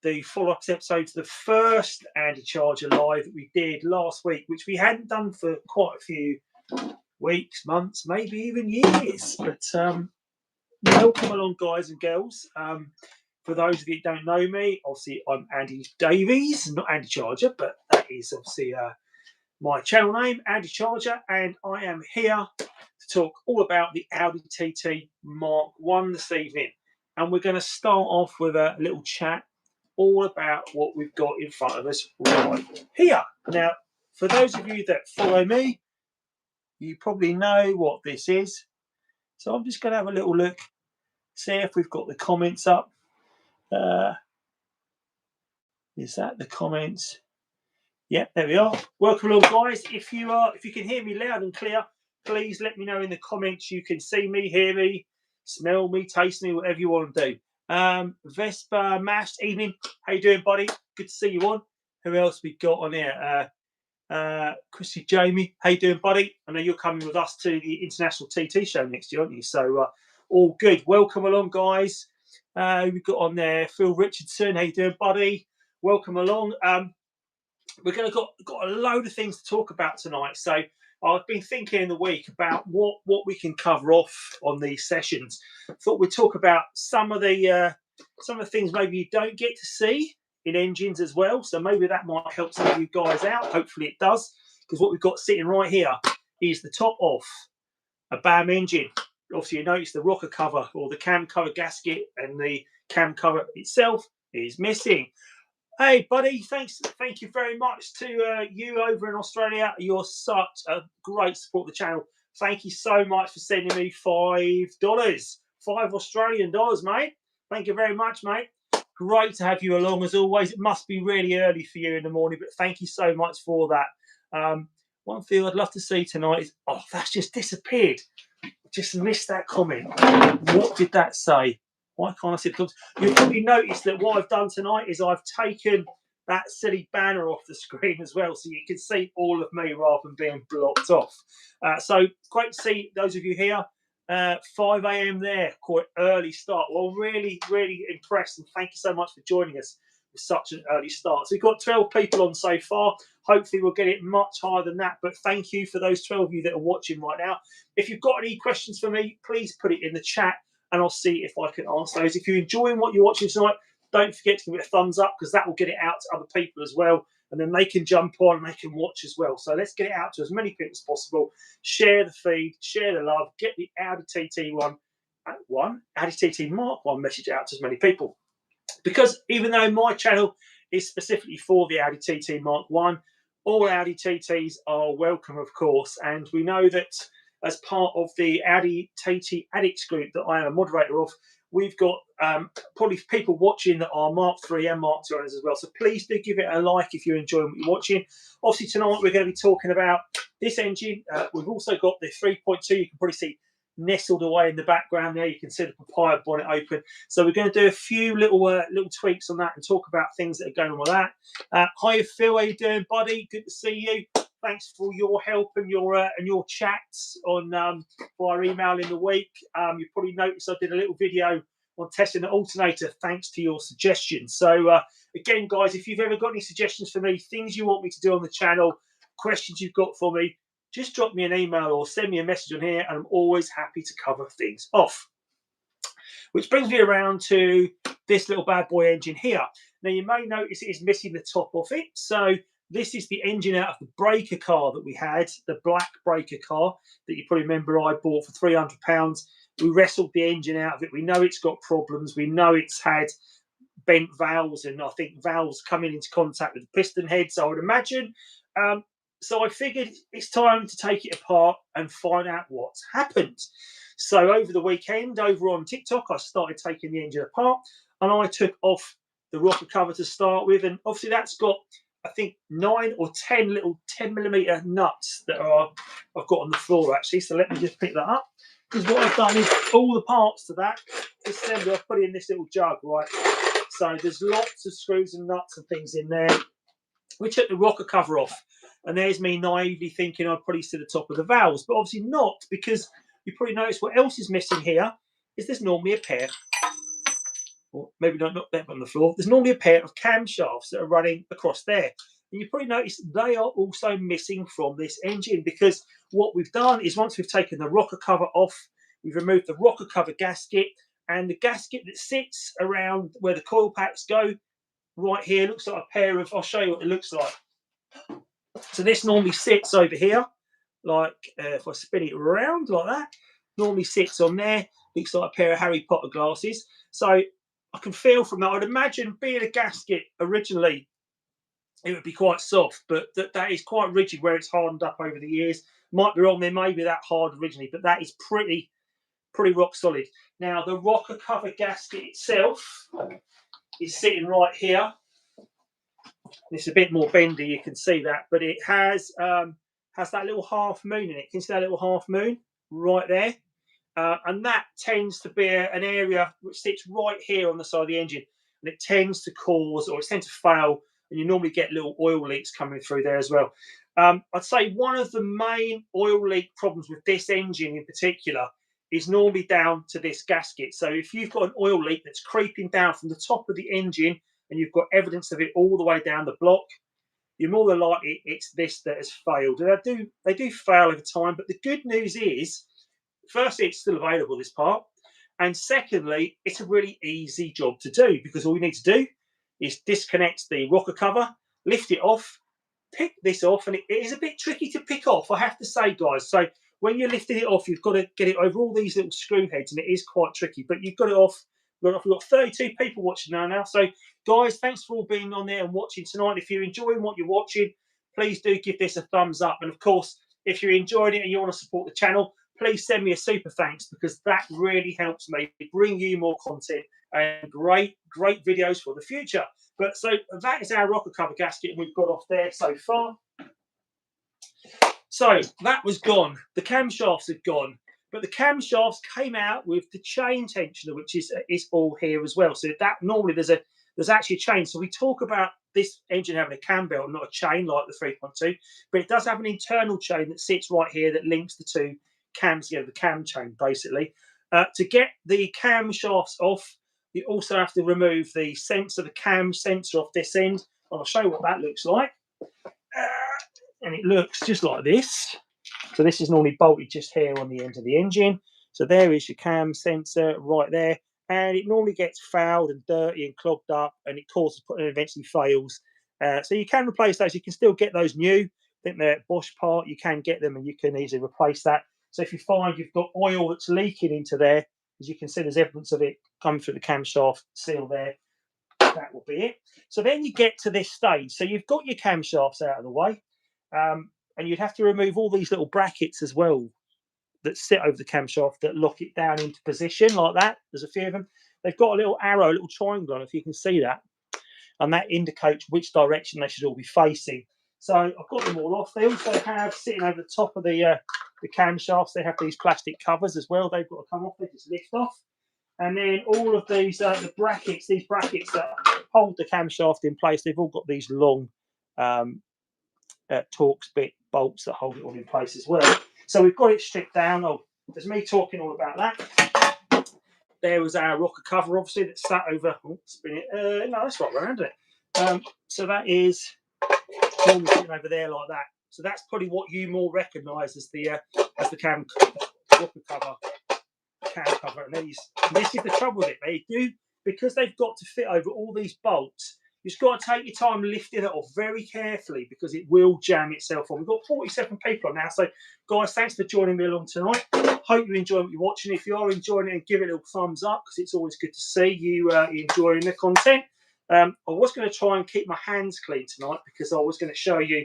the follow-up episode to the first Andycharger live that we did last week, which we hadn't done for quite a few weeks, months, maybe even years. But welcome along, guys and girls. For those of you who don't know me, obviously I'm Andy Davies, not Andycharger, but that is obviously my channel name, Andycharger, and I am here to talk all about the Audi TT Mark 1 this evening. And we're going to start off with a little chat all about what we've got in front of us right here. Now, for those of you that follow me, you probably know what this is. So I'm just going to have a little look, see if we've got the comments up. Is that the comments? Yeah, there we are. Welcome along, guys. If you can hear me loud and clear, please let me know in the comments. You can see me, hear me, smell me, taste me, whatever you want to do. Vespa Mash, evening. How you doing, buddy? Good to see you on. Who else we got on here? Chrissy Jamie, how you doing, buddy? I know you're coming with us to the International TT show next year, aren't you? So all good. Welcome along, guys. We've got on there Phil Richardson. How you doing, buddy? Welcome along. We're going to got a load of things to talk about tonight. So I've been thinking in the week about what we can cover off on these sessions. Thought we'd talk about some of the things maybe you don't get to see in engines as well. So maybe that might help some of you guys out. Hopefully it does, because what we've got sitting right here is the top off a BAM engine. Obviously you notice the rocker cover or the cam cover gasket and the cam cover itself is missing. Hey, buddy, thank you very much to you over in Australia. You're such a great support of the channel. Thank you so much for sending me $5. $5 Australian dollars, mate. Thank you very much, mate. Great to have you along as always. It must be really early for you in the morning, but thank you so much for that. One thing I'd love to see tonight is, oh, that's just disappeared. Just missed that comment. What did that say? Why can't I see the comments? You'll probably notice that what I've done tonight is I've taken that silly banner off the screen as well, so you can see all of me rather than being blocked off. So great to see those of you here. 5 a.m. there, quite early start. Well, really, really impressed, and thank you so much for joining us with such an early start. So we've got 12 people on so far. Hopefully we'll get it much higher than that, but thank you for those 12 of you that are watching right now. If you've got any questions for me, please put it in the chat and I'll see if I can answer those. If you're enjoying what you're watching tonight, don't forget to give it a thumbs up, because that will get it out to other people as well, and then they can jump on and they can watch as well. So let's get it out to as many people as possible. Share the feed, share the love, get the Audi TT Audi TT Mark 1 message out to as many people. Because even though my channel is specifically for the Audi TT Mark 1, all Audi TTs are welcome, of course. And we know that as part of the Audi TT Addicts group that I am a moderator of, we've got probably people watching that are Mark 3 and Mark 2 owners as well. So please do give it a like if you're enjoying what you're watching. Obviously tonight we're going to be talking about this engine. We've also got the 3.2. You can probably see nestled away in the background there. You can see the papaya bonnet open. So we're going to do a few little tweaks on that and talk about things that are going on with that. Hi Phil, how you doing, buddy? Good to see you. Thanks for your help and your chats on via email in the week. You probably noticed I did a little video on testing the alternator thanks to your suggestions. So again, guys, if you've ever got any suggestions for me, things you want me to do on the channel, questions you've got for me, just drop me an email or send me a message on here, and I'm always happy to cover things off. Which brings me around to this little bad boy engine here. Now you may notice it is missing the top of it. So this is the engine out of the breaker car that we had, the black breaker car that you probably remember I bought for £300. We wrestled the engine out of it. We know it's got problems. We know it's had bent valves, and I think valves coming into contact with the piston head. So I would imagine. So I figured it's time to take it apart and find out what's happened. So over the weekend, over on TikTok, I started taking the engine apart, and I took off the rocker cover to start with. And obviously that's got, I think, 9 or 10 little 10mm nuts that I've got on the floor actually. So let me just pick that up, because what I've done is all the parts to that assembly I've put in this little jug, right? So there's lots of screws and nuts and things in there. We took the rocker cover off, and there's me naively thinking I'd probably see the top of the valves, but obviously not, because you probably notice what else is missing here is there's normally a pair or maybe not them on the floor, there's normally a pair of camshafts that are running across there. And you probably notice they are also missing from this engine, because what we've done is, once we've taken the rocker cover off, we've removed the rocker cover gasket, and the gasket that sits around where the coil packs go right here looks like a pair of, I'll show you what it looks like. So this normally sits over here, like if I spin it around like that, normally sits on there, looks like a pair of Harry Potter glasses. So I can feel from that, I'd imagine being a gasket originally, it would be quite soft, but that is quite rigid where it's hardened up over the years. Might be wrong, there may be that hard originally, but that is pretty rock solid. Now the rocker cover gasket itself is sitting right here. It's a bit more bendy, you can see that, but it has that little half moon in it. Can you see that little half moon right there? And that tends to be an area which sits right here on the side of the engine, and it tends to cause, or it tends to fail, and you normally get little oil leaks coming through there as well. I'd say one of the main oil leak problems with this engine in particular is normally down to this gasket. So if you've got an oil leak that's creeping down from the top of the engine, and you've got evidence of it all the way down the block, you're more than likely it's this that has failed. And they do fail over time, but the good news is, firstly, it's still available, this part, and secondly, it's a really easy job to do, because all you need to do is disconnect the rocker cover, lift it off, pick this off, and it is a bit tricky to pick off, I have to say, guys. So when you're lifting it off, you've got to get it over all these little screw heads, and it is quite tricky, but you've got it off. We've got 32 people watching now. So, guys, thanks for all being on there and watching tonight. If you're enjoying what you're watching, please do give this a thumbs up. And, of course, if you're enjoying it and you want to support the channel, please send me a super thanks, because that really helps me bring you more content and great videos for the future. But so that is our rocker cover gasket we've got off there so far. So that was gone. The camshafts had gone. But the camshafts came out with the chain tensioner, which is all here as well. So that normally there's actually a chain. So we talk about this engine having a cam belt, not a chain like the 3.2, but it does have an internal chain that sits right here that links the two cams together, the cam chain basically. To get the camshafts off, you also have to remove the sensor, the cam sensor off this end. I'll show you what that looks like. And it looks just like this. So this is normally bolted just here on the end of the engine. So there is your cam sensor right there. And it normally gets fouled and dirty and clogged up, and it causes and eventually fails. So you can replace those. You can still get those new. I think they're Bosch part. You can get them and you can easily replace that. So if you find you've got oil that's leaking into there, as you can see, there's evidence of it coming through the camshaft seal there. That will be it. So then you get to this stage. So you've got your camshafts out of the way. And you'd have to remove all these little brackets as well that sit over the camshaft that lock it down into position like that. There's a few of them. They've got a little arrow, a little triangle on, if you can see that. And that indicates which direction they should all be facing. So I've got them all off. They also have, sitting over the top of the camshafts, they have these plastic covers as well. They've got to come off. They just lift off. And then all of these, the brackets, these brackets that hold the camshaft in place, they've all got these long Torx bit bolts that hold it all in place as well. So we've got it stripped down. Oh, there's me talking all about that. There was our rocker cover, obviously, that sat over. Oh, spin it. No, that's right around it. So that is normally sitting over there like that. So that's probably what you more recognise as the cam rocker cover, cam cover. And this is the trouble with it. They do, because they've got to fit over all these bolts. You've just got to take your time lifting it off very carefully, because it will jam itself on. We've got 47 people on now. So, guys, thanks for joining me along tonight. Hope you enjoy what you're watching. If you are enjoying it, give it a little thumbs up, because it's always good to see you enjoying the content. I was going to try and keep my hands clean tonight, because I was going to show you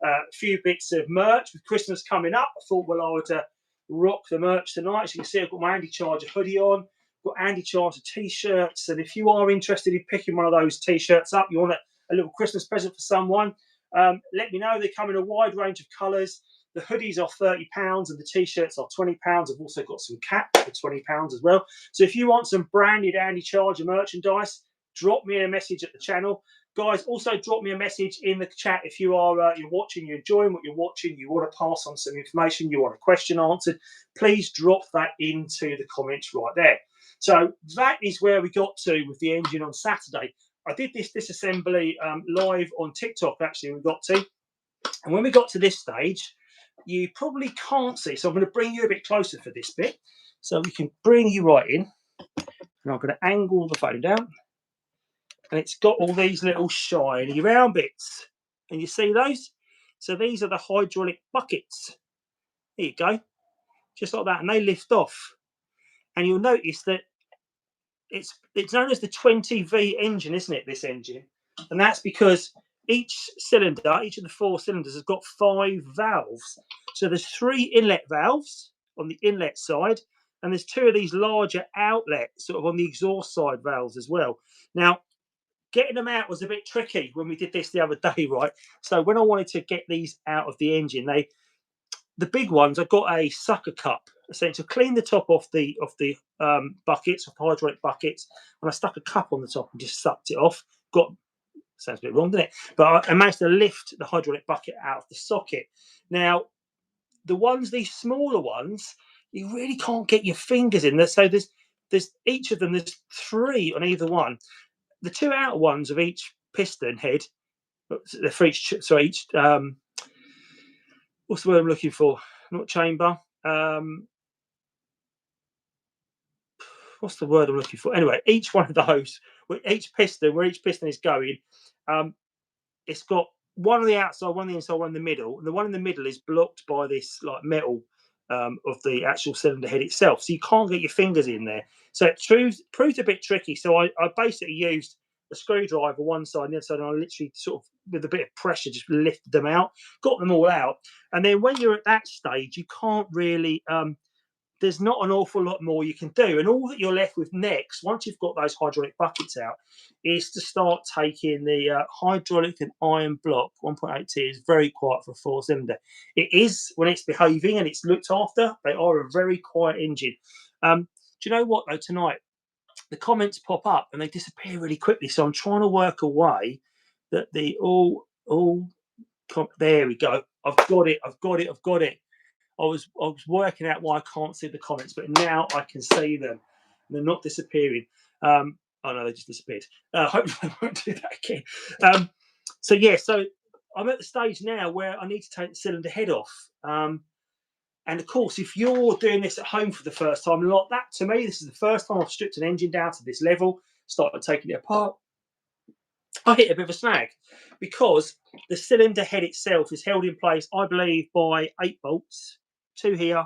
a few bits of merch with Christmas coming up. I thought, well, I would rock the merch tonight. As you can see, I've got my Andycharger hoodie on. Got Andycharger t-shirts, and if you are interested in picking one of those t-shirts up, you want a little Christmas present for someone, let me know. They come in a wide range of colours. The hoodies are £30 and the t-shirts are £20. I've also got some caps for £20 as well. So if you want some branded Andycharger merchandise, drop me a message at the channel. Guys, also drop me a message in the chat if you are you're watching, you're enjoying what you're watching, you want to pass on some information, you want a question answered, please drop that into the comments right there. So that is where we got to with the engine on Saturday. I did this disassembly live on TikTok, actually, we got to. And when we got to this stage, you probably can't see. So I'm going to bring you a bit closer for this bit. So we can bring you right in. And I'm going to angle the phone down. And it's got all these little shiny round bits. And you see those? So these are the hydraulic buckets. There you go. Just like that. And they lift off. And you'll notice that it's known as the 20V engine, isn't it, this engine? And that's because each cylinder, each of the 4 cylinders has got 5 valves. So there's 3 inlet valves on the inlet side, and there's 2 of these larger outlet sort of on the exhaust side valves as well. Now, getting them out was a bit tricky when we did this the other day, right? So when I wanted to get these out of the engine, the big ones, I got a sucker cup, essentially to clean the top off the buckets, of hydraulic buckets, and I stuck a cup on the top and just sucked it off. Sounds a bit wrong, doesn't it? But I managed to lift the hydraulic bucket out of the socket. Now, these smaller ones, you really can't get your fingers in there. So there's each of them, there's 3 on either one. The 2 outer ones of each piston head, for each, what's the word I'm looking for? Not chamber. What's the word I'm looking for? Anyway, each one of those, where each piston is going, it's got one on the outside, one on the inside, one in the middle, and the one in the middle is blocked by this like metal of the actual cylinder head itself, so you can't get your fingers in there. So it proved a bit tricky. So I basically used a screwdriver one side and the other side, and I literally sort of with a bit of pressure just lifted them out, got them all out. And then when you're at that stage, you can't really there's not an awful lot more you can do. And all that you're left with next, once you've got those hydraulic buckets out, is to start taking the hydraulic and iron block. 1.8T is very quiet for a 4-cylinder. It is when it's behaving and it's looked after. They are a very quiet engine. Do you know what, though, tonight? The comments pop up and they disappear really quickly. So I'm trying to work a way that there we go. I've got it. I was working out why I can't see the comments, but now I can see them. They're not disappearing. Oh no, they just disappeared. Hopefully I won't do that again. So I'm at the stage now where I need to take the cylinder head off. And of course, if you're doing this at home for the first time, like that to me, this is the first time I've stripped an engine down to this level, started taking it apart. I hit a bit of a snag because the cylinder head itself is held in place, I believe, by 8 bolts. 2 here,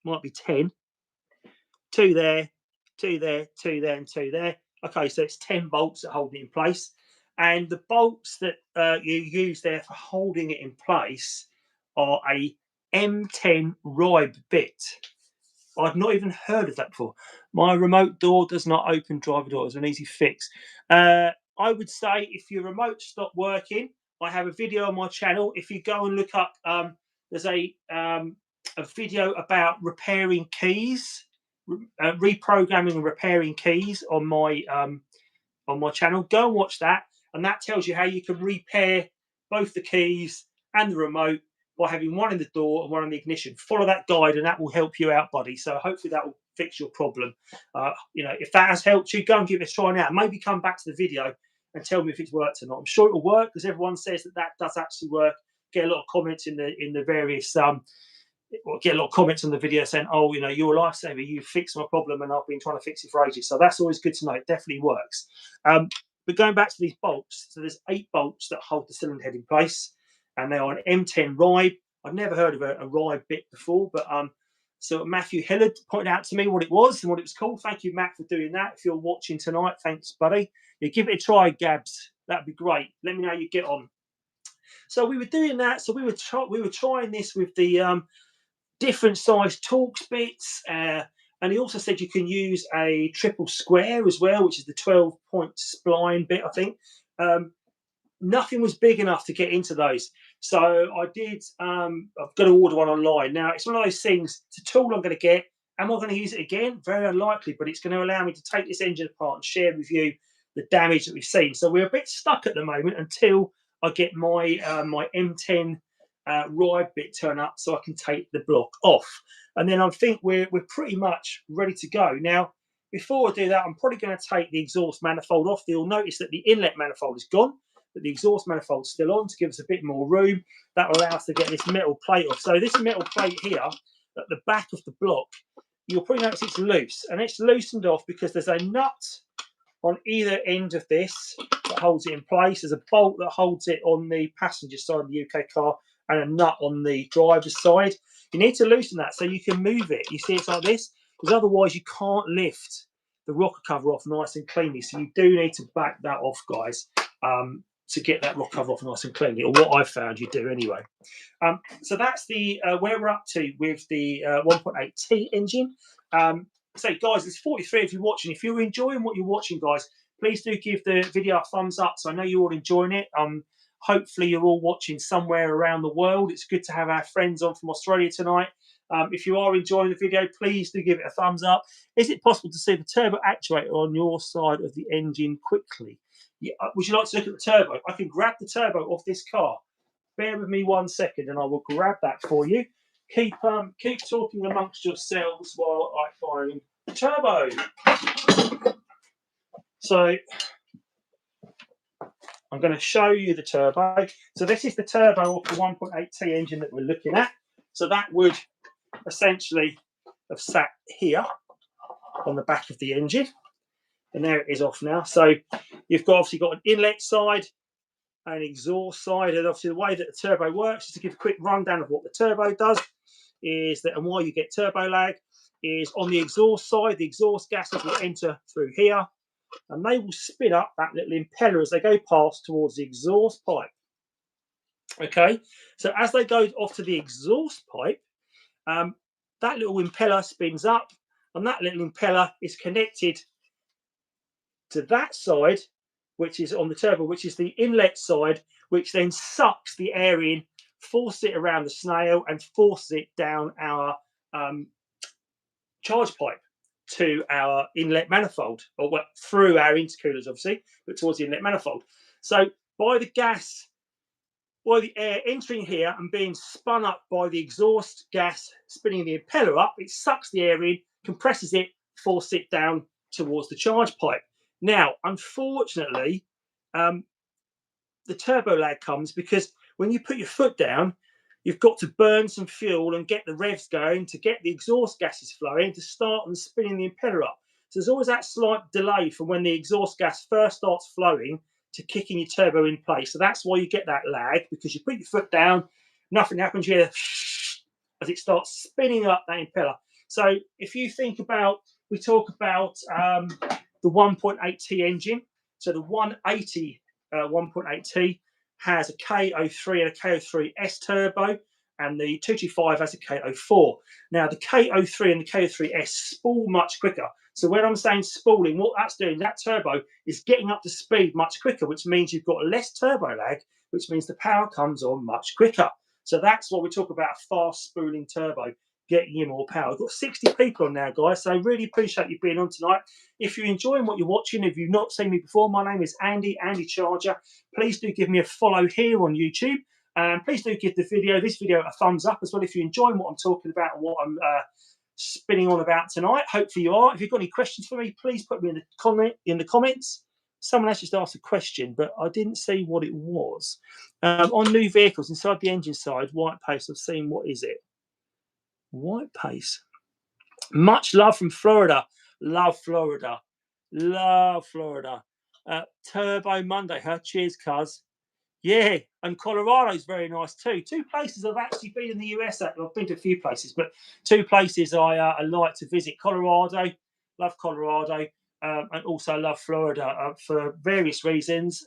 might be 10. 2 there, 2 there, 2 there, and 2 there. Okay, so it's 10 bolts that hold it in place. And the bolts that you use there for holding it in place are a M10 Ribe bit. I've not even heard of that before. My remote door does not open driver door. It's an easy fix. I would say if your remote stopped working, I have a video on my channel. If you go and look up, there's a video about repairing keys, reprogramming and repairing keys on my channel. Go and watch that, and that tells you how you can repair both the keys and the remote by having one in the door and one in the ignition. Follow that guide, and that will help you out, buddy. So hopefully that will fix your problem. If that has helped you, go and give it a try now. Maybe come back to the video and tell me if it's worked or not. I'm sure it'll work because everyone says that does actually work. Get a lot of comments in the various get a lot of comments on the video saying, oh, you're a lifesaver, you fixed my problem and I've been trying to fix it for ages. So that's always good to know. It definitely works. But going back to these bolts, so there's 8 bolts that hold the cylinder head in place, and they are an M10 Ribe. I've never heard of a Ribe bit before, but so Matthew Hillard pointed out to me what it was and what it was called. Thank you, Matt, for doing that. If you're watching tonight, thanks, buddy. Give it a try, Gabs. That'd be great. Let me know how you get on. So we were doing that. So we were trying this with the different size Torx bits, and he also said you can use a triple square as well, which is the 12-point spline bit, I think. Nothing was big enough to get into those, so I did. I've got to order one online now. It's one of those things. It's a tool I'm going to get. Am I going to use it again? Very unlikely, but it's going to allow me to take this engine apart and share with you the damage that we've seen. So we're a bit stuck at the moment until I get my my M10 ride bit turn up so I can take the block off. And then I think we're pretty much ready to go. Now, before I do that, I'm probably going to take the exhaust manifold off. You'll notice that the inlet manifold is gone, but the exhaust manifold's still on to give us a bit more room. That will allow us to get this metal plate off. So this metal plate here at the back of the block, you'll probably notice it's loose, and it's loosened off because there's a nut on either end of this that holds it in place. There's a bolt that holds it on the passenger side of the UK car and a nut on the driver's side. You need to loosen that so you can move it. You see, it's like this, because otherwise you can't lift the rocker cover off nice and cleanly. So you do need to back that off, guys, to get that rocker cover off nice and cleanly, or what I've found you do anyway. So that's the where we're up to with the 1.8T engine. So guys, there's 43 of you watching. If you're enjoying what you're watching, guys, please do give the video a thumbs up. So I know you're all enjoying it. Hopefully you're all watching somewhere around the world. It's good to have our friends on from Australia tonight. If you are enjoying the video, please do give it a thumbs up. Is it possible to see the turbo actuator on your side of the engine quickly? Yeah, would you like to look at the turbo? I can grab the turbo off this car. Bear with me 1 second and I will grab that for you. Keep talking amongst yourselves while I find the turbo. So I'm going to show you the turbo. So this is the turbo of the 1.8T engine that we're looking at. So that would essentially have sat here on the back of the engine. And there it is off now. So you've obviously got an inlet side, an exhaust side, and obviously the way that the turbo works, just to give a quick rundown of what the turbo does, is that, and why you get turbo lag, is on the exhaust side, the exhaust gases will enter through here, and they will spin up that little impeller as they go past towards the exhaust pipe. Okay, so as they go off to the exhaust pipe, that little impeller spins up, and that little impeller is connected to that side, which is on the turbo, which is the inlet side, which then sucks the air in, forces it around the snail, and forces it down our charge pipe to our inlet manifold, or well, through our intercoolers, obviously, but towards the inlet manifold. So by the air entering here and being spun up by the exhaust gas spinning the impeller up, it sucks the air in, compresses it, forces it down towards the charge pipe. Now, unfortunately, the turbo lag comes because when you put your foot down, you've got to burn some fuel and get the revs going to get the exhaust gases flowing to start them spinning the impeller up. So there's always that slight delay from when the exhaust gas first starts flowing to kicking your turbo in place. So that's why you get that lag, because you put your foot down, nothing happens here as it starts spinning up that impeller. So if you think about, we talk about the 1.8T engine. So the 180 1.8T has a K03 and a K03S turbo, and the 225 has a K04. Now the K03 and the K03S spool much quicker. So when I'm saying spooling, what that's doing, that turbo is getting up to speed much quicker, which means you've got less turbo lag, which means the power comes on much quicker. So that's what we talk about, a fast spooling turbo, getting you more power. We've got 60 people on now, guys, so I really appreciate you being on tonight. If you're enjoying what you're watching, if you've not seen me before, my name is Andycharger. Please do give me a follow here on YouTube. And please do give this video a thumbs up as well if you're enjoying what I'm talking about and what I'm spinning on about tonight. Hopefully you are. If you've got any questions for me, please put me in the comments. Someone else just asked a question, but I didn't see what it was. On new vehicles, inside the engine side, white paste, I've seen, what is it? White paste. Much love from Florida. Love Florida. Love Florida. Turbo Monday, huh? Cheers, cuz. Yeah, and Colorado's very nice too. Two places I've actually been in the US at. I've been to a few places, but two places I like to visit. Colorado, love Colorado, and also love Florida for various reasons.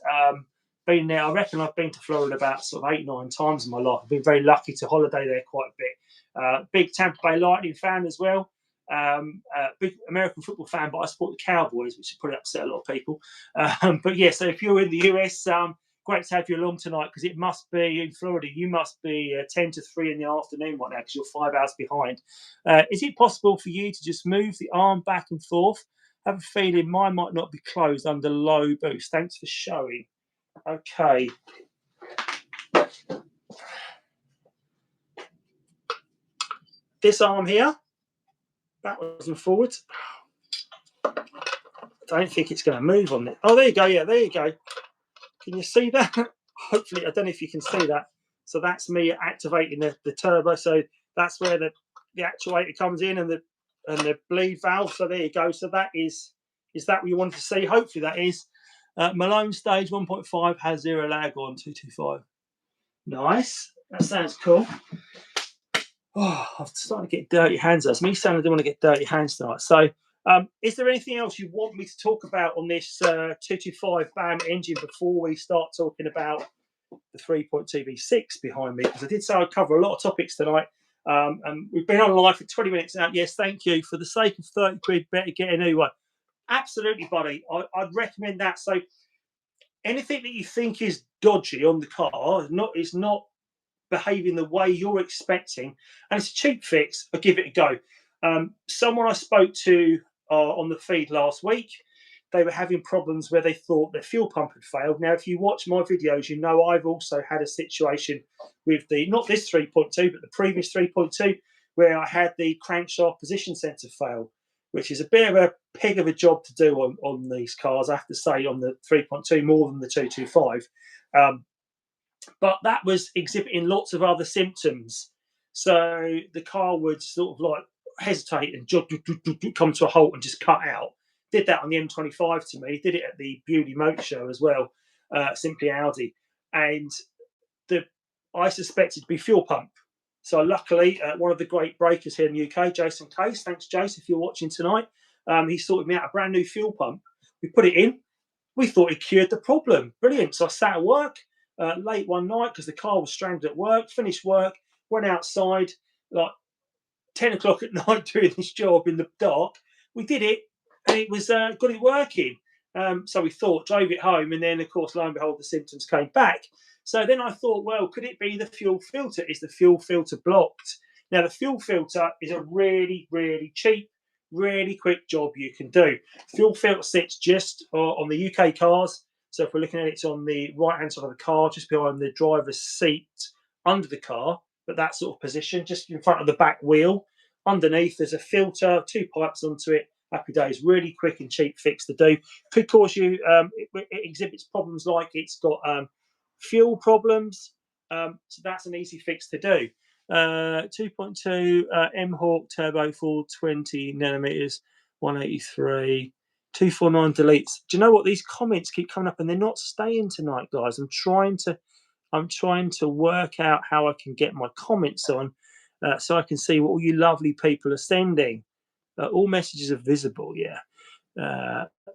Been there, I reckon I've been to Florida about sort of 8-9 times in my life. I've been very lucky to holiday there quite a bit. Big Tampa Bay Lightning fan as well. Big American football fan, but I support the Cowboys, which would probably upset a lot of people. But yeah, so if you're in the US, great to have you along tonight, because it must be in Florida. You must be 10 to 3 in the afternoon right now, because you're 5 hours behind. Is it possible for you to just move the arm back and forth? I have a feeling mine might not be closed under low boost. Thanks for showing. Okay. this arm here, backwards and forwards. I don't think it's going to move on it. Oh, there you go. Yeah, there you go. Can you see that? Hopefully, I don't know if you can see that. So that's me activating the turbo. So that's where the actuator comes in and the bleed valve. So there you go. So that is that what you wanted to see? Hopefully that is. Malone stage 1.5 has 0 lag on 225. Nice. That sounds cool. Oh, I'm starting to get dirty hands. That's me saying I don't want to get dirty hands tonight. So, is there anything else you want me to talk about on this 225 BAM engine before we start talking about the 3.2 V6 behind me? Because I did say I'd cover a lot of topics tonight. And we've been on live for 20 minutes now. Yes, thank you. For the sake of 30 quid, better get a new one. Absolutely, buddy. I'd recommend that. So anything that you think is dodgy on the car is not behaving the way you're expecting, and it's a cheap fix, I'll give it a go. Someone I spoke to on the feed last week, they were having problems where they thought their fuel pump had failed. Now, if you watch my videos, you know I've also had a situation with not this 3.2, but the previous 3.2, where I had the crankshaft position sensor fail, which is a bit of a pig of a job to do on these cars, I have to say, on the 3.2 more than the 225. But that was exhibiting lots of other symptoms. So the car would sort of like hesitate and come to a halt and just cut out. Did that on the M25 to me. Did it at the Beauty Motor Show as well, Simply Audi. And I suspected to be fuel pump. So luckily, one of the great breakers here in the UK, Jason Case, thanks Jace if you're watching tonight, he sorted me out a brand new fuel pump. We put it in. We thought it cured the problem. Brilliant. So I sat at work late one night because the car was stranded at work, finished work, went outside like 10 o'clock at night doing this job in the dark. We did it and it was got it working. So we thought, drove it home, and then of course, lo and behold, the symptoms came back. So then I thought, well, could it be the fuel filter? Is the fuel filter blocked? Now, the fuel filter is a really, really cheap, really quick job you can do. Fuel filter sits just on the UK cars. So if we're looking at it, it's on the right-hand side of the car, just behind the driver's seat, under the car, but that sort of position, just in front of the back wheel. Underneath, there's a filter, 2 pipes onto it. Happy days, really quick and cheap fix to do. Could cause you, it exhibits problems like it's got fuel problems. So that's an easy fix to do. 2.2 M-Hawk Turbo 420 nanometers, 183. 249 deletes. Do you know what? These comments keep coming up and they're not staying tonight, guys. I'm trying to work out how I can get my comments on so I can see what all you lovely people are sending. All messages are visible, yeah.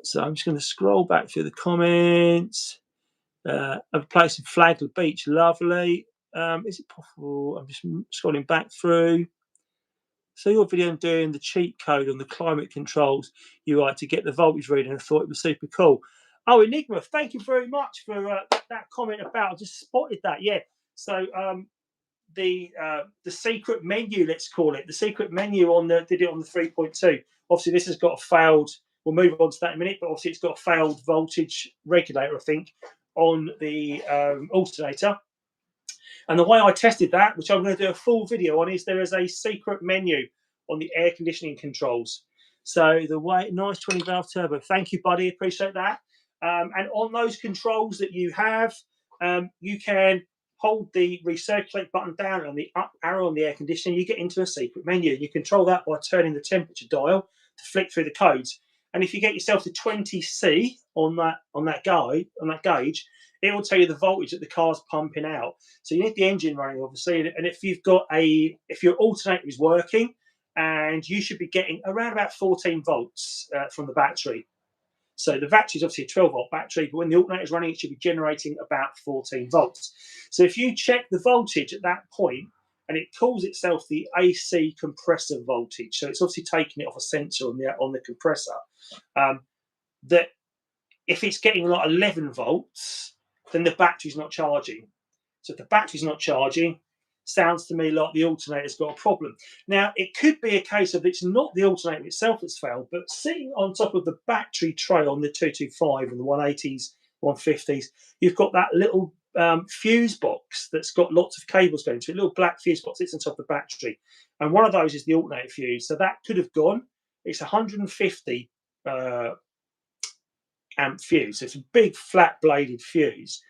So I'm just going to scroll back through the comments. I've placed a flag of beach, lovely. Is it possible? I'm just scrolling back through. So your video on doing the cheat code on the climate controls UI to get the voltage reading, I thought it was super cool. Oh, Enigma, thank you very much for that comment about. I just spotted that. Yeah. So the secret menu, let's call it, the secret menu did it on the 3.2. Obviously, this has got a failed. We'll move on to that in a minute, but obviously it's got a failed voltage regulator, I think, on the alternator. And the way I tested that, which I'm going to do a full video on, is there is a secret menu on the air conditioning controls. So the way, nice 20 valve turbo. Thank you, buddy. Appreciate that. And on those controls that you have, you can hold the recirculate button down and the up arrow on the air conditioning. You get into a secret menu. You control that by turning the temperature dial to flick through the codes. And if you get yourself to 20C on that gauge, it will tell you the voltage that the car's pumping out. So you need the engine running, obviously. And if your alternator is working, and you should be getting around about 14 volts from the battery. So the battery is obviously a 12-volt battery, but when the alternator is running, it should be generating about 14 volts. So if you check the voltage at that point, and it calls itself the AC compressor voltage, so it's obviously taking it off a sensor on the compressor, that if it's getting like 11 volts, then the battery's not charging. So if the battery's not charging, sounds to me like the alternator's got a problem. Now, it could be a case of it's not the alternator itself that's failed, but sitting on top of the battery tray on the 225 and the 180s, 150s, you've got that little fuse box that's got lots of cables going to it. A little black fuse box sits on top of the battery, and one of those is the alternator fuse. So that could have gone. It's 150 amp fuse. So it's a big flat bladed fuse.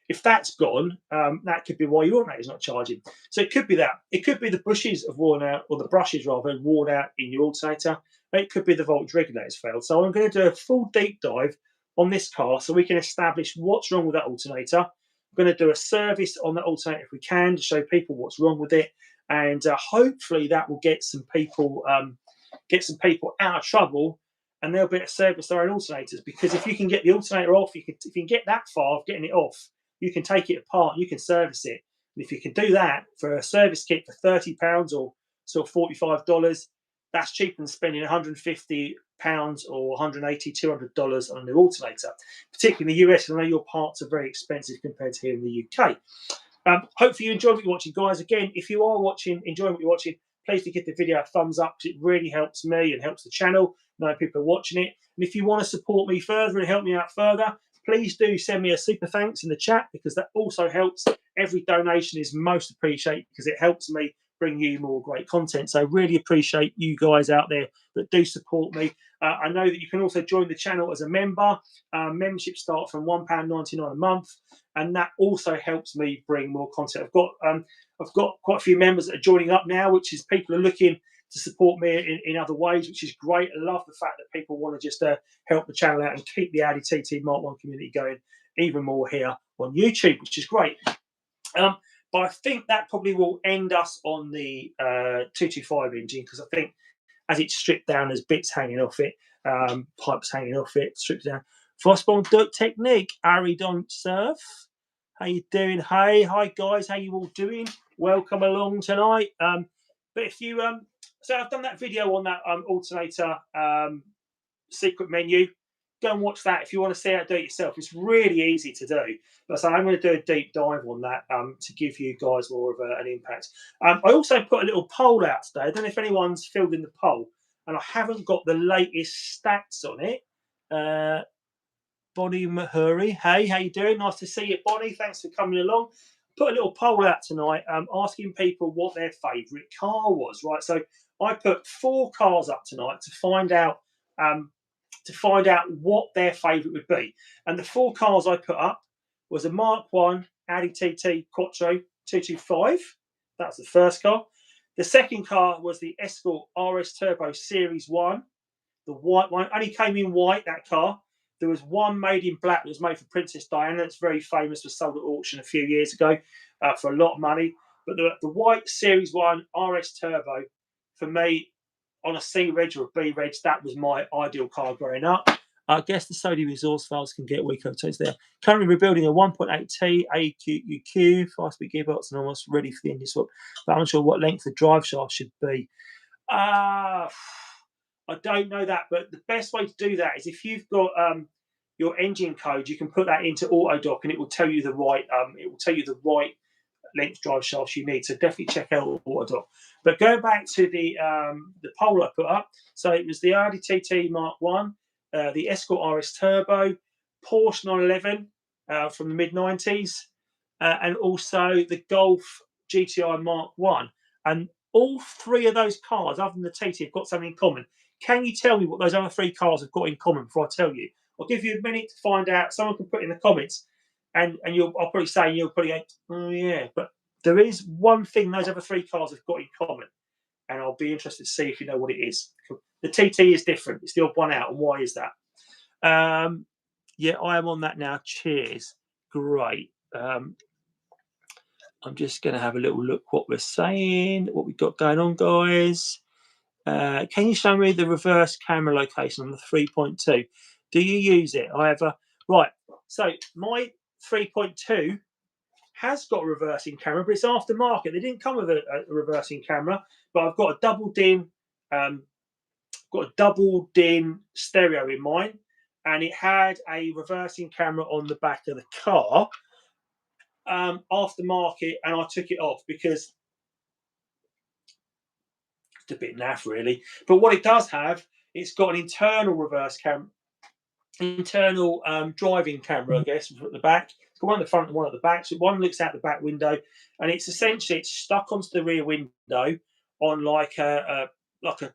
If that's gone, that could be why your alternator is not charging. So it could be that. It could be the bushes have worn out, or the brushes rather, worn out in your alternator. It could be the voltage regulator's failed. So I'm going to do a full deep dive on this car so we can establish what's wrong with that alternator. I'm going to do a service on that alternator if we can to show people what's wrong with it, and hopefully that will get some people out of trouble, and they'll be able to service their own alternators. Because if you can get the alternator off, if you can get that far of getting it off, you can take it apart, you can service it. And if you can do that for a service kit for £30 or sort of $45, that's cheaper than spending £150 or $180, $200 on a new alternator. Particularly in the US, I know your parts are very expensive compared to here in the UK. Hopefully you enjoyed what you're watching, guys. Again, if you are enjoying what you're watching, please do give the video a thumbs up, because it really helps me and helps the channel, knowing people are watching it. And if you want to support me further and help me out further, please do send me a super thanks in the chat, because that also helps. Every donation is most appreciated, because it helps me bring you more great content. So really appreciate you guys out there that do support me. I know that you can also join the channel as a member. Membership starts from £1.99 a month, and that also helps me bring more content. I've got quite a few members that are joining up now, which is people are looking to support me in other ways, which is great. I love the fact that people want to just help the channel out and keep the Audi TT Mark 1 community going even more here on YouTube, which is great. But I think that probably will end us on the 225 engine, because I think as it's stripped down, there's bits hanging off it, pipes hanging off it, stripped down. Frostbond Duck Technique, Ari Don't Surf. How you doing? Hey, hi guys, how you all doing? Welcome along tonight. But if you so I've done that video on that alternator secret menu. Go and watch that if you want to see how to do it yourself. It's really easy to do. But so I'm going to do a deep dive on that to give you guys more of an impact. I also put a little poll out today. I don't know if anyone's filled in the poll, and I haven't got the latest stats on it. Bonnie Mahuri, hey, how you doing? Nice to see you, Bonnie. Thanks for coming along. Put a little poll out tonight, asking people what their favourite car was. Right, so I put 4 cars up tonight to find out what their favourite would be. And the 4 cars I put up was a Mark 1 Audi TT Quattro 225. That's the first car. The second car was the Escort RS Turbo Series 1, the white one. Only came in white, that car. There was one made in black that was made for Princess Diana. It's very famous, was sold at auction a few years ago for a lot of money. But the white Series 1 RS Turbo, for me, on a C reg or a B reg, that was my ideal car growing up. I guess the sodium exhaust valves can get weaker. So it's there. Currently rebuilding a 1.8T AQUQ 5-speed gearbox and almost ready for the engine swap. But I'm not sure what length the drive shaft should be. I don't know that, but the best way to do that is if you've got your engine code, you can put that into AutoDock, and it will tell you the right length drive shafts you need. So definitely check out AutoDock. But going back to the poll I put up, so it was the Audi TT Mark 1, the Escort RS Turbo, Porsche 911 from the mid-90s, and also the Golf GTI Mark 1. And all 3 of those cars, other than the TT, have got something in common. Can you tell me what those other 3 cars have got in common before I tell you? I'll give you a minute to find out. Someone can put in the comments, and I'll probably say, you'll probably go, oh yeah. But there is one thing those other 3 cars have got in common, and I'll be interested to see if you know what it is. The TT is different. It's the odd one out, and why is that? Yeah, I am on that now. Cheers. Great. I'm just going to have a little look what we're saying, what we've got going on, guys. Can you show me the reverse camera location on the 3.2? Do you use it? I have a right. So my 3.2 has got a reversing camera, but it's aftermarket. They didn't come with a reversing camera, but I've got a double DIN stereo in mine, and it had a reversing camera on the back of the car, aftermarket, and I took it off because it's a bit naff, really. But what it does have, it's got an internal reverse camera. internal driving camera, I guess, at the back. It's got one at the front and one at the back. So one looks out the back window, and it's essentially stuck onto the rear window on like a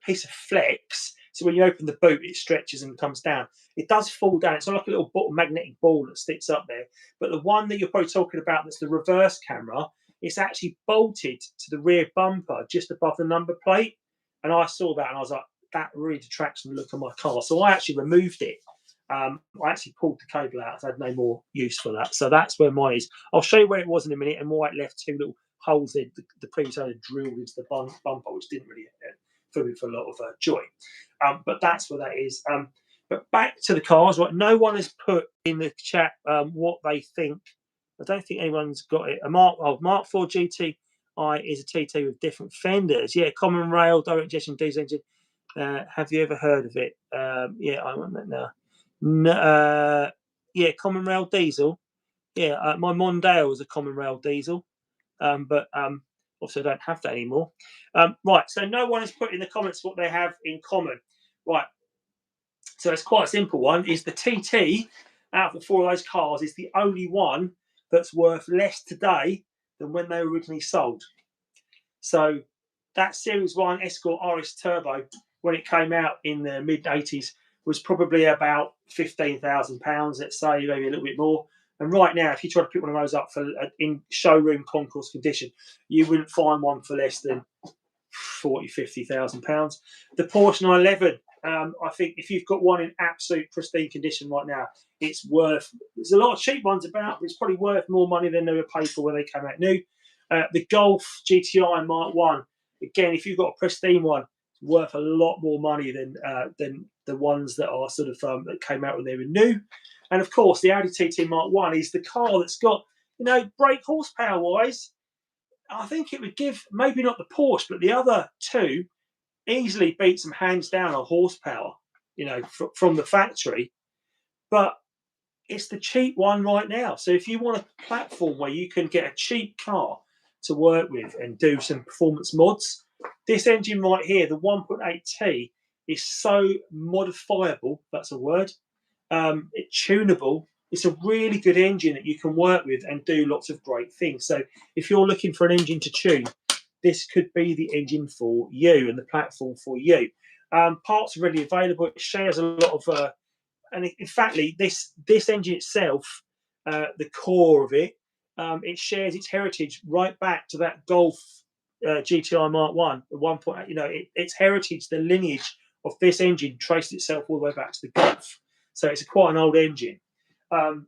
piece of flex. So when you open the boot, it stretches and comes down. It does fall down. It's not like a little magnetic ball that sticks up there. But the one that you're probably talking about, that's the reverse camera, it's actually bolted to the rear bumper just above the number plate. And I saw that and I was like, that really detracts from the look of my car. So I actually removed it. I actually pulled the cable out. I had no more use for that. So that's where mine is. I'll show you where it was in a minute and why it left two little holes that the previous owner drilled into the bumper, which didn't really fill me for a lot of joy. But that's where that is. But back to the cars, right? No one has put in the chat what they think. I don't think anyone's got it. Mark 4 GTI is a TT with different fenders. Yeah, common rail, direct injection diesel engine. Have you ever heard of it? Yeah, I want that now. No, yeah, common rail diesel. Yeah, my Mondale was a common rail diesel, but obviously I don't have that anymore. Right, so no one has put in the comments what they have in common. Right, so it's quite a simple one. Is the TT out of the four of those cars is the only one that's worth less today than when they were originally sold. So that Series 1 Escort RS Turbo, when it came out in the mid-80s, was probably about £15,000, let's say, maybe a little bit more. And right now, if you try to pick one of those up for in showroom concourse condition, you wouldn't find one for less than £40,000-50,000. The Porsche 911, I think if you've got one in absolute pristine condition right now, it's worth. There's a lot of cheap ones about, but it's probably worth more money than they were paid for when they came out new. The Golf GTI Mark 1, again, if you've got a pristine one, it's worth a lot more money than the ones that are sort of that came out when they were new. And of course, the Audi TT Mark 1 is the car that's got, brake horsepower wise, I think it would give, maybe not the Porsche, but the other two easily beats them hands down on horsepower, from the factory. But it's the cheap one right now. So if you want a platform where you can get a cheap car to work with and do some performance mods, this engine right here, the 1.8T, is so modifiable. That's a word. It's tunable. It's a really good engine that you can work with and do lots of great things. So if you're looking for an engine to tune, this could be the engine for you and the platform for you. Parts are readily available. It shares a lot of, and in fact, this engine itself, the core of it, it shares its heritage right back to that Golf GTI Mark 1 at 1.8. Its heritage, the lineage of this engine traced itself all the way back to the Golf. So it's quite an old engine. But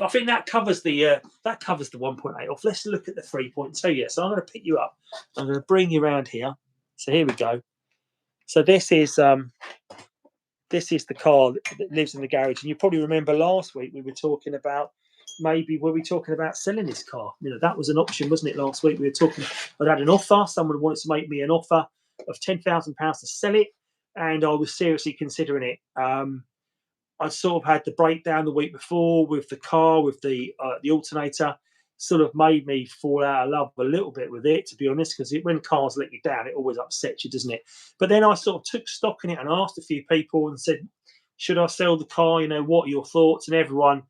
I think that covers the 1.8 off. Let's look at the 3.2. Yeah, so I'm going to pick you up. I'm going to bring you around here. So here we go. So this is the car that lives in the garage. And you probably remember last week we were talking about selling this car. That was an option, wasn't it? Last week we were talking. I'd had an offer. Someone wanted to make me an offer of £10,000 to sell it, and I was seriously considering it. I sort of had the breakdown the week before with the car, with the alternator, sort of made me fall out of love a little bit with it, to be honest, because when cars let you down, it always upsets you, doesn't it? But then I sort of took stock in it and asked a few people and said, should I sell the car? What are your thoughts? And everyone,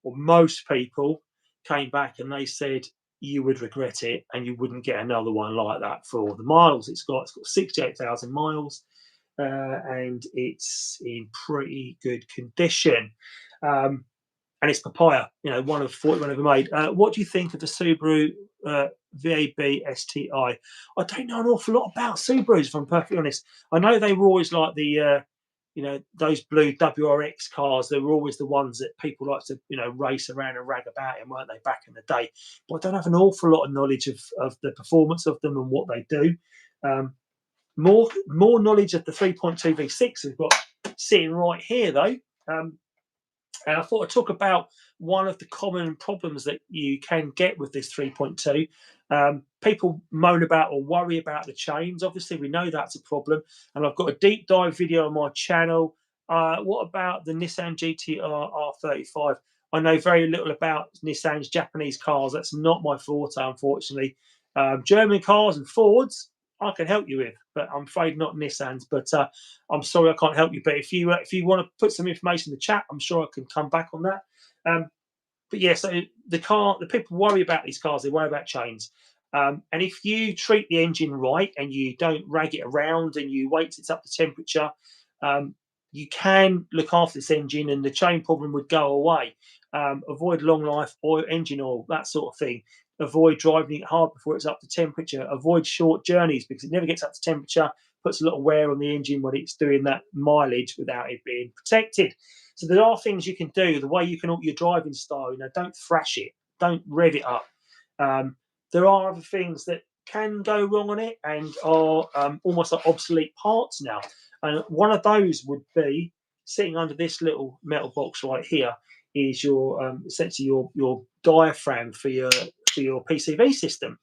or most people, came back and they said you would regret it and you wouldn't get another one like that for the miles it's got. It's got 68,000 miles. And it's in pretty good condition. And it's papaya, one of 41 ever made. What do you think of the Subaru VAB STI? I don't know an awful lot about Subarus, if I'm perfectly honest. I know they were always like the, those blue WRX cars. They were always the ones that people like to, race around and rag about in, weren't they, back in the day? But I don't have an awful lot of knowledge of the performance of them and what they do. More knowledge of the 3.2 V6 we've got sitting right here, though. And I thought I'd talk about one of the common problems that you can get with this 3.2. People moan about or worry about the chains. Obviously, we know that's a problem. And I've got a deep dive video on my channel. What about the Nissan GT-R R35? I know very little about Nissan's Japanese cars. That's not my forte, unfortunately. German cars and Fords, I can help you with, but I'm afraid not Nissans. But I'm sorry I can't help you. But if you want to put some information in the chat, I'm sure I can come back on that. But yeah, so the people worry about these cars. They worry about chains. And if you treat the engine right and you don't rag it around and you wait till it's up to temperature, you can look after this engine and the chain problem would go away. Avoid long life oil, engine oil, that sort of thing. Avoid driving it hard before it's up to temperature. Avoid short journeys because it never gets up to temperature, puts a lot of wear on the engine when it's doing that mileage without it being protected. So there are things you can do. The way you can alter your driving style, don't thrash it, don't rev it up. There are other things that can go wrong on it and are almost like obsolete parts now. And one of those would be sitting under this little metal box right here is your essentially your diaphragm for your PCV system.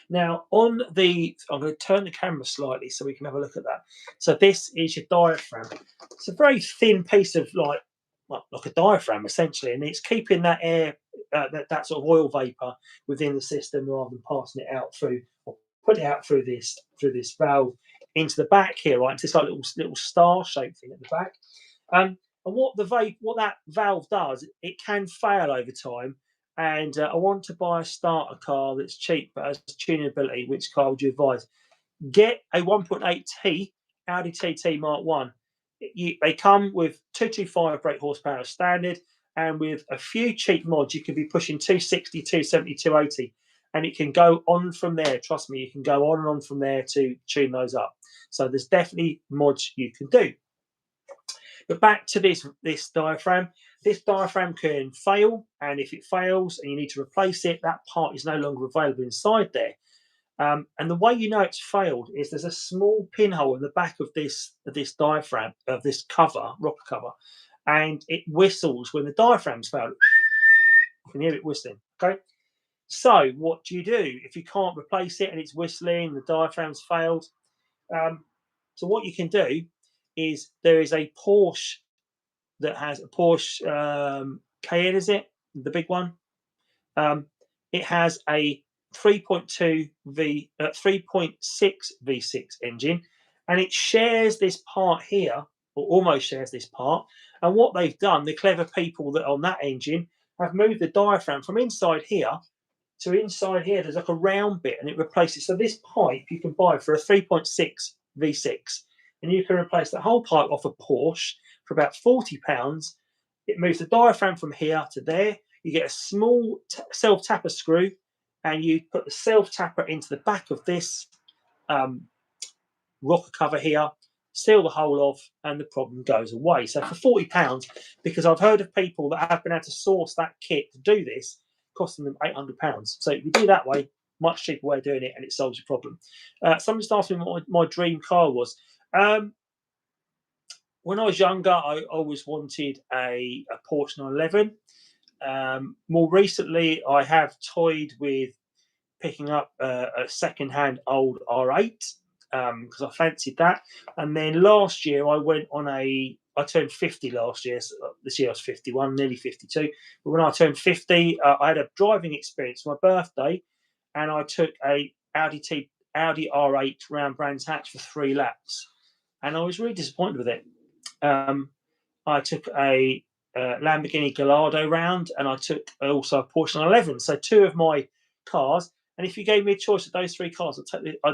Now on I'm going to turn the camera slightly so we can have a look at that. So this is your diaphragm. It's a very thin piece of like a diaphragm essentially, and it's keeping that air, that sort of oil vapor within the system rather than passing it out through or put it out through this valve into the back here, right? It's this like little star-shaped thing at the back. And what that valve does, it can fail over time. And I want to buy a starter car that's cheap but has tuning ability. Which car would you advise? Get a 1.8T Audi TT Mark 1. They come with 225 brake horsepower standard, and with a few cheap mods, you can be pushing 260, 270, 280. And it can go on from there. Trust me, you can go on and on from there to tune those up. So there's definitely mods you can do. But back to this diaphragm. This diaphragm can fail, and if it fails and you need to replace it, that part is no longer available inside there. And the way you know it's failed is there's a small pinhole in the back of this diaphragm, of this cover, rocker cover, and it whistles when the diaphragm's failed. You can hear it whistling. Okay. So what do you do if you can't replace it and it's whistling, the diaphragm's failed? So what you can do is there is a Porsche that has a Porsche Cayenne, is it? The big one. It has a 3.6 V6 engine, and it shares this part here, or almost shares this part. And what they've done, the clever people that are on that engine, have moved the diaphragm from inside here to inside here. There's like a round bit, and it replaces. So this pipe you can buy for a 3.6 V6, and you can replace the whole pipe off a Porsche for about £40. It moves the diaphragm from here to there. You get a small self-tapper screw, and you put the self-tapper into the back of this rocker cover here, seal the hole off, and the problem goes away. So for £40, because I've heard of people that have been able to source that kit to do this, costing them £800. So if you do that way, much cheaper way of doing it, and it solves your problem. Someone just asked me what my dream car was. When I was younger, I always wanted a Porsche 911. More recently, I have toyed with picking up a second-hand old R8 because I fancied that. And then last year, I turned 50 last year. So this year I was 51, nearly 52. But when I turned 50, I had a driving experience for my birthday, and I took a Audi R8 round Brands Hatch for 3 laps. And I was really disappointed with it. I took a Lamborghini Gallardo round, and I took also a Porsche 911. So 2 of my cars. And if you gave me a choice of those 3 cars, I'd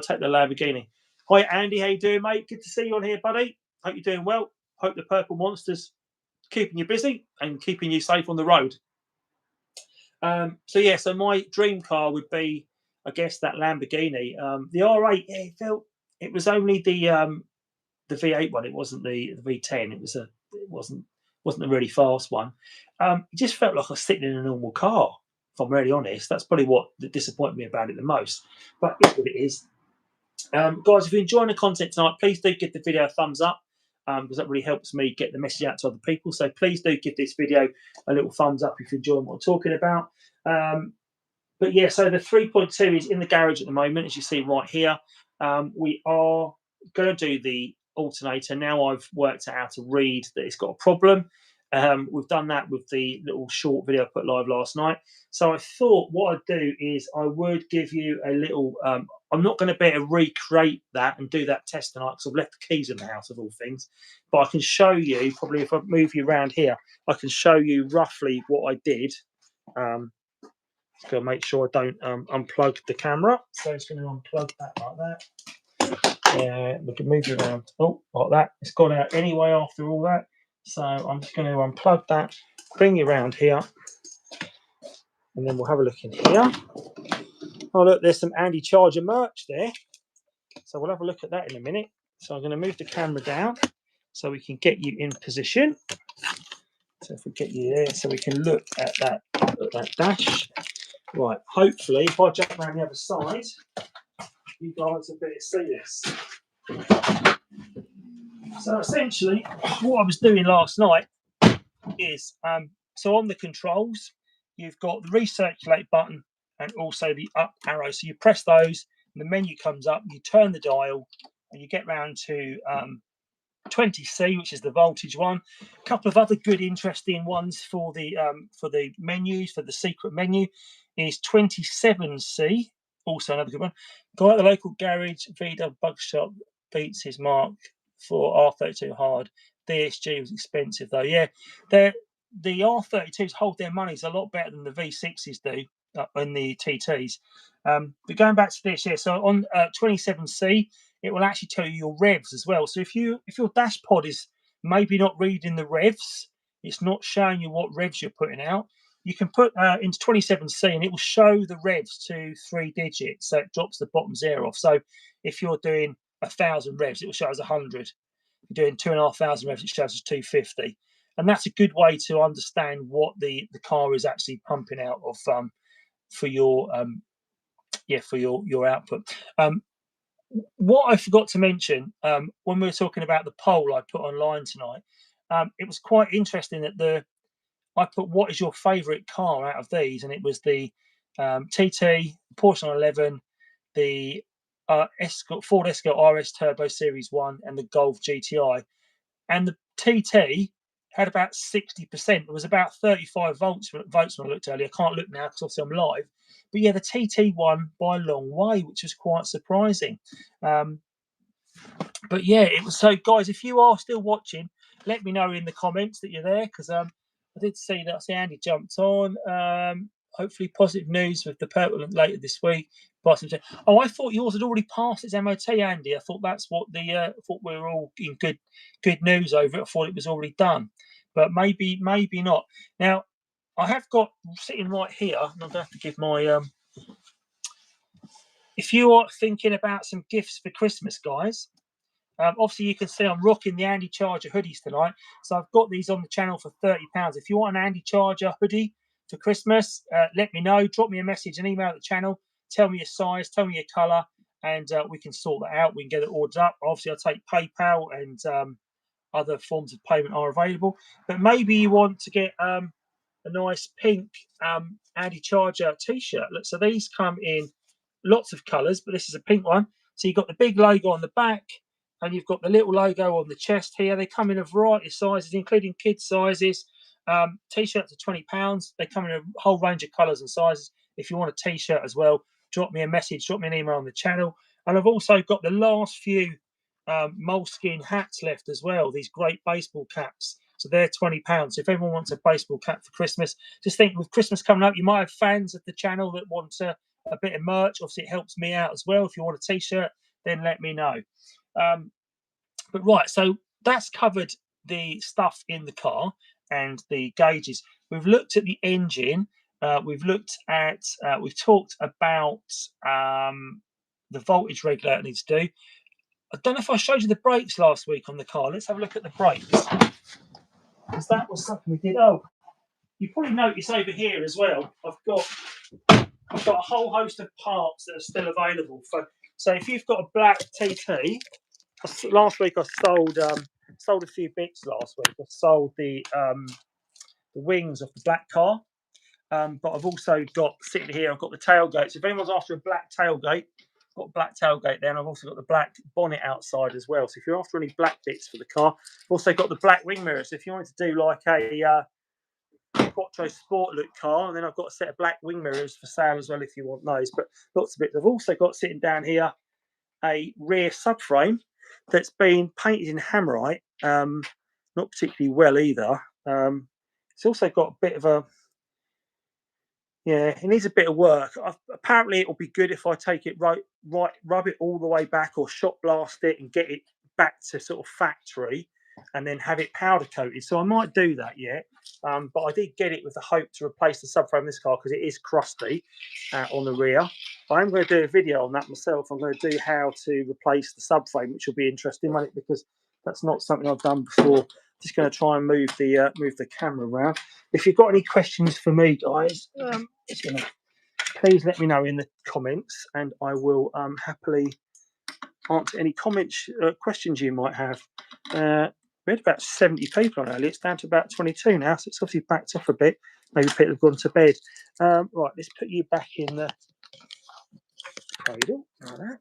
take the Lamborghini. Hi, Andy. How you doing, mate? Good to see you on here, buddy. Hope you're doing well. Hope the Purple Monster's keeping you busy and keeping you safe on the road. So my dream car would be, I guess, that Lamborghini. The R8, it was only the V8 one. It wasn't the V10. It wasn't a really fast one. It just felt like I was sitting in a normal car. If I'm really honest, that's probably what disappointed me about it the most. But it's what it is. Guys, if you're enjoying the content tonight, please do give the video a thumbs up because that really helps me get the message out to other people. So please do give this video a little thumbs up if you're enjoying what I'm talking about. But yeah, so the 3.2 is in the garage at the moment, as you see right here. We are going to do the alternator. Now I've worked out how to read that it's got a problem. We've done that with the little short video I put live last night. So I thought what I'd do is I would give you a little, I'm not going to be able to recreate that and do that test tonight because I've left the keys in the house of all things, but I can show you, probably if I move you around here, I can show you roughly what I did. Just going to make sure I don't unplug the camera. So it's going to unplug that like that. We can move it around, like that. It's gone out anyway after all that. So I'm just going to unplug that, bring you around here, and then we'll have a look in here. Oh look, there's some Andycharger merch there. So we'll have a look at that in a minute. So I'm going to move the camera down so we can get you in position. So if we get you there, so we can look at that dash. Right, hopefully if I jump around the other side, you guys will be able to see this. So essentially, what I was doing last night is, so on the controls, you've got the recirculate button and also the up arrow. So you press those, and the menu comes up, you turn the dial, and you get round to 20C, which is the voltage one. A couple of other good, interesting ones for the menus, for the secret menu, is 27C, also another good one. Guy at the local garage, VW bug shop, beats his mark for R32 hard. DSG was expensive though. Yeah, the R32s hold their monies a lot better than the V6s do and the TTs. But going back to this, yeah, so on 27C, it will actually tell you your revs as well. So if your dash pod is maybe not reading the revs, it's not showing you what revs you're putting out, you can put into 27C and it will show the revs to 3 digits. So it drops the bottom 0 off. So if you're doing 1,000 revs, it will show as 100. If you're doing 2,500 revs, it shows as 250. And that's a good way to understand what the car is actually pumping out of for your output. What I forgot to mention when we were talking about the poll I put online tonight, it was quite interesting that I put what is your favourite car out of these, and it was the TT, Porsche 911, the Ford Escort RS Turbo Series 1, and the Golf GTI. And the TT had about 60%. It was about 35 votes when I looked earlier. I can't look now because obviously I'm live. But yeah, the TT won by a long way, which was quite surprising. But yeah, it was. So guys, if you are still watching, let me know in the comments that you're there, because I did see that. I see Andy jumped on. Hopefully positive news with the purple later this week. Oh, I thought yours had already passed its MOT, Andy. I thought that's what thought we were all in good news over it. I thought it was already done, but maybe not. Now, I have got sitting right here, and I'm going to have to give my if you are thinking about some gifts for Christmas, guys, obviously you can see I'm rocking the Andycharger hoodies tonight. So I've got these on the channel for £30. If you want an Andycharger hoodie for Christmas, let me know. Drop me a message, an email at the channel. Tell me your size, tell me your colour, and we can sort that out. We can get it ordered up. Obviously, I'll take PayPal, and other forms of payment are available. But maybe you want to get a nice pink Andycharger t-shirt. Look, so these come in lots of colours, but this is a pink one. So you've got the big logo on the back, and you've got the little logo on the chest here. They come in a variety of sizes, including kids' sizes. T-shirts are £20. They come in a whole range of colours and sizes. If you want a t-shirt as well, drop me a message, drop me an email on the channel. And I've also got the last few moleskin hats left as well, these great baseball caps. So they're £20. So if everyone wants a baseball cap for Christmas, just think with Christmas coming up, you might have fans of the channel that want a bit of merch. Obviously, it helps me out as well. If you want a t-shirt, then let me know. But right, so that's covered the stuff in the car and the gauges. We've looked at the engine. We've talked about the voltage regulator needs to do. I don't know if I showed you the brakes last week on the car. Let's have a look at the brakes, because that was something we did. Oh, you probably notice over here as well, I've got a whole host of parts that are still available. So if you've got a black TT, last week I sold a few bits last week. I sold the wings of the black car, but I've also got sitting here, I've got the tailgate. So if anyone's after a black tailgate, got a black tailgate there, and I've also got the black bonnet outside as well. So if you're after any black bits for the car, I've also got the black wing mirrors. So if you wanted to do like a Quattro Sport look car, and then I've got a set of black wing mirrors for sale as well if you want those. But lots of bits. I've also got sitting down here a rear subframe that's been painted in hammerite, not particularly well either. It's also got a bit of a, yeah, it needs a bit of work. Apparently it will be good if I take it rub it all the way back, or shot blast it and get it back to sort of factory, and then have it powder coated. So I might do that yet, but I did get it with the hope to replace the subframe of this car because it is crusty on the rear. I'm going to do a video on that myself. I'm going to do how to replace the subframe, which will be interesting, won't it? Because that's not something I've done before. Just going to try and move the camera around. If you've got any questions for me, guys, please let me know in the comments, and I will happily answer any comments, questions you might have. We had about 70 people on earlier. It's down to about 22 now, so it's obviously backed off a bit. Maybe people have gone to bed. Right, let's put you back in the cradle like that.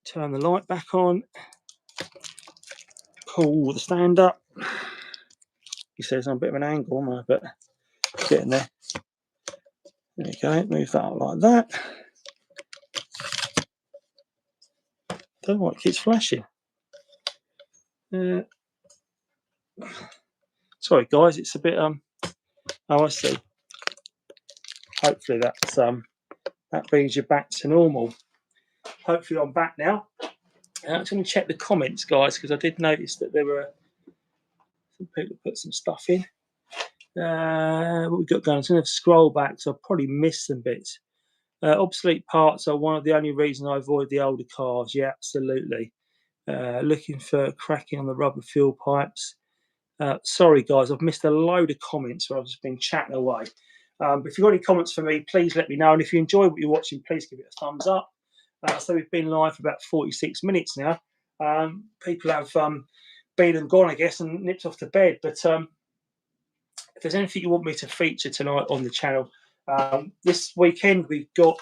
Turn the light back on. Pull the stand up. He says I'm a bit of an angle, am I? But getting there. There you go. Move that up like that. Don't know why it keeps flashing. Sorry, guys. It's a bit Oh, I see. Hopefully that brings you back to normal. Hopefully I'm back now. I'm just going to check the comments, guys, because I did notice that there were some people put some stuff in. What we got going? I'm going to scroll back, so I'll probably miss some bits. Obsolete parts are one of the only reasons I avoid the older cars. Yeah, absolutely. Looking for cracking on the rubber fuel pipes. Sorry, guys, I've missed a load of comments where I've just been chatting away. But if you've got any comments for me, please let me know. And if you enjoy what you're watching, please give it a thumbs up. So we've been live for about 46 minutes now. People have been and gone, I guess, and nipped off to bed. But if there's anything you want me to feature tonight on the channel, this weekend we've got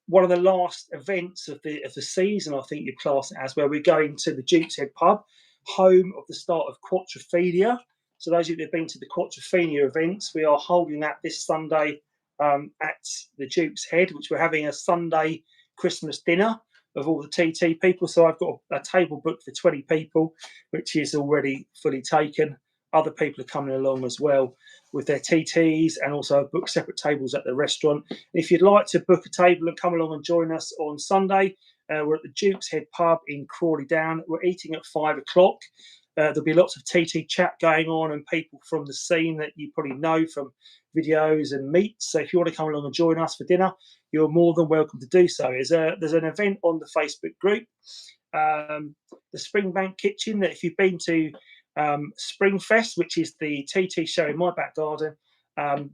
one of the last events of the season, I think you class it as, where we're going to the Duke's Head pub, home of the start of Quattrophenia. So those of you that have been to the Quattrophenia events, we are holding that this Sunday at the Duke's Head, which we're having a Sunday Christmas dinner of all the TT people. So I've got a table booked for 20 people, which is already fully taken. Other people are coming along as well with their TTs, and also book separate tables at the restaurant. And if you'd like to book a table and come along and join us on Sunday, we're at the Duke's Head pub in Crawley Down. We're eating at 5 o'clock. There'll be lots of TT chat going on, and people from the scene that you probably know from videos and meets. So if you want to come along and join us for dinner, you're more than welcome to do so. There's an event on the Facebook group, the Springbank Kitchen, that if you've been to Springfest, which is the TT show in my back garden, the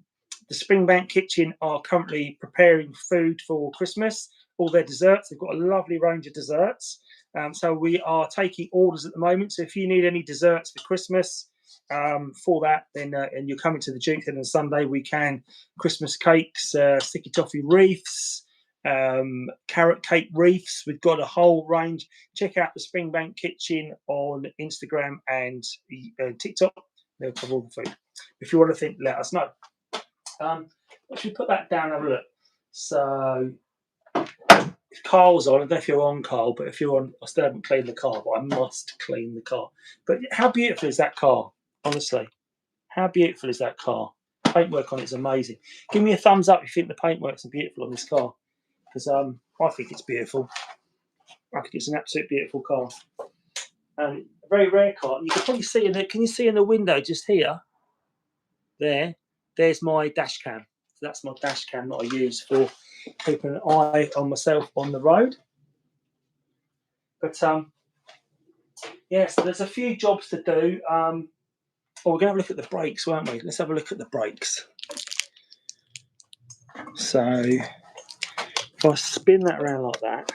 Springbank Kitchen are currently preparing food for Christmas, all their desserts. They've got a lovely range of desserts. So we are taking orders at the moment. So if you need any desserts for Christmas for that, then and you're coming to the Duke on Sunday, we can. Christmas cakes, sticky toffee wreaths, carrot cake wreaths. We've got a whole range. Check out the Springbank Kitchen on Instagram and TikTok. They'll cover all the food. If you want to think, let us know. If you put that down, have a look. So if Carl's on, I don't know if you're on, Carl, but if you're on, I still haven't cleaned the car, but I must clean the car. But how beautiful is that car? Honestly, how beautiful is that car? Paintwork on it is amazing. Give me a thumbs up if you think the paintwork's beautiful on this car, because I think it's beautiful. I think it's an absolute beautiful car, and a very rare car. You can probably see in it. Can you see in the window just here? There's my dash cam. So that's my dash cam that I use for keeping an eye on myself on the road. But yeah, so there's a few jobs to do. Well, we're going to have a look at the brakes, weren't we? Let's have a look at the brakes. So if I spin that around like that,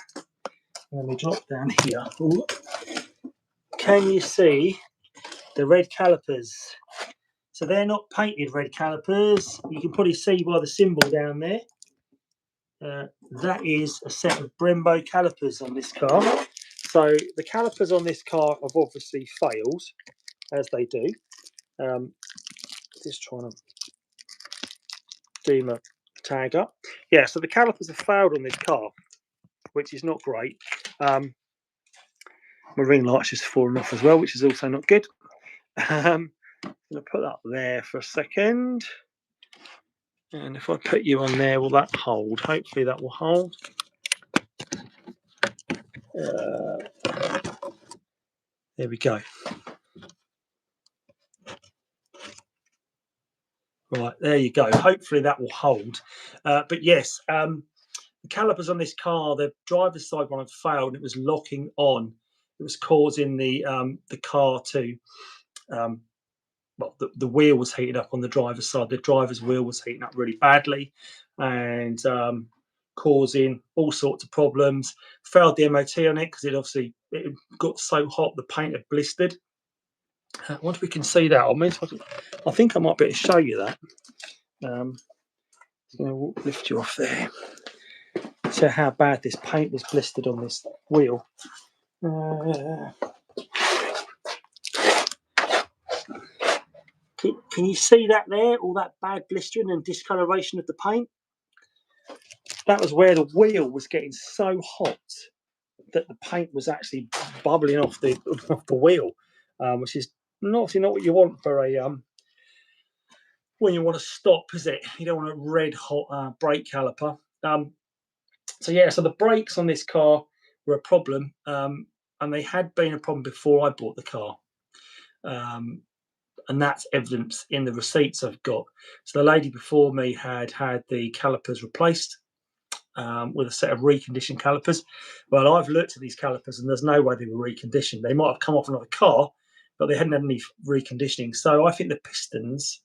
and then we drop down here, ooh, can you see the red calipers? So they're not painted red calipers. You can probably see by the symbol down there. That is a set of Brembo calipers on this car. So the calipers on this car have obviously failed, as they do. Just trying to do my tag up. Yeah, so the calipers have failed on this car, which is not great. My ring light's just fallen off as well, which is also not good. I'm going to put that there for a second. And if I put you on there, will that hold? Hopefully that will hold. There we go. Right, there you go. Hopefully that will hold. But yes, the calipers on this car, the driver's side one had failed. And it was locking on. It was causing the car to, well, the wheel was heating up on the driver's side. The driver's wheel was heating up really badly, and causing all sorts of problems. Failed the MOT on it because it got so hot the paint had blistered. I wonder if we can see that. I think I might be able to show you that. I'm going to lift you off there. So how bad this paint was blistered on this wheel. Can you see that there? All that bad blistering and discoloration of the paint? That was where the wheel was getting so hot that the paint was actually bubbling off the wheel, which is obviously not what you want for a when you want to stop, is it? You don't want a red hot brake caliper. So yeah, so the brakes on this car were a problem, and they had been a problem before I bought the car, and that's evidence in the receipts I've got. So the lady before me had the calipers replaced with a set of reconditioned calipers. Well, I've looked at these calipers and there's no way they were reconditioned. They might have come off another car, but they hadn't had any reconditioning. So I think the pistons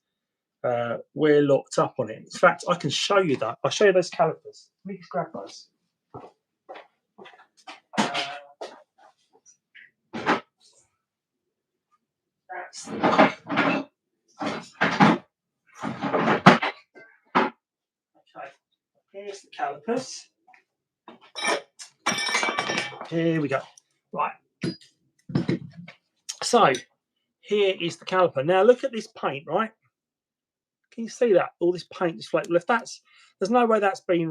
were locked up on it. In fact, I can show you that. I'll show you those calipers. Let me just grab those. Okay, here's the calipers. Here we go. Right. So here is the caliper. Now look at this paint, right? Can you see that? All this paint is flaked. Well, there's no way that's been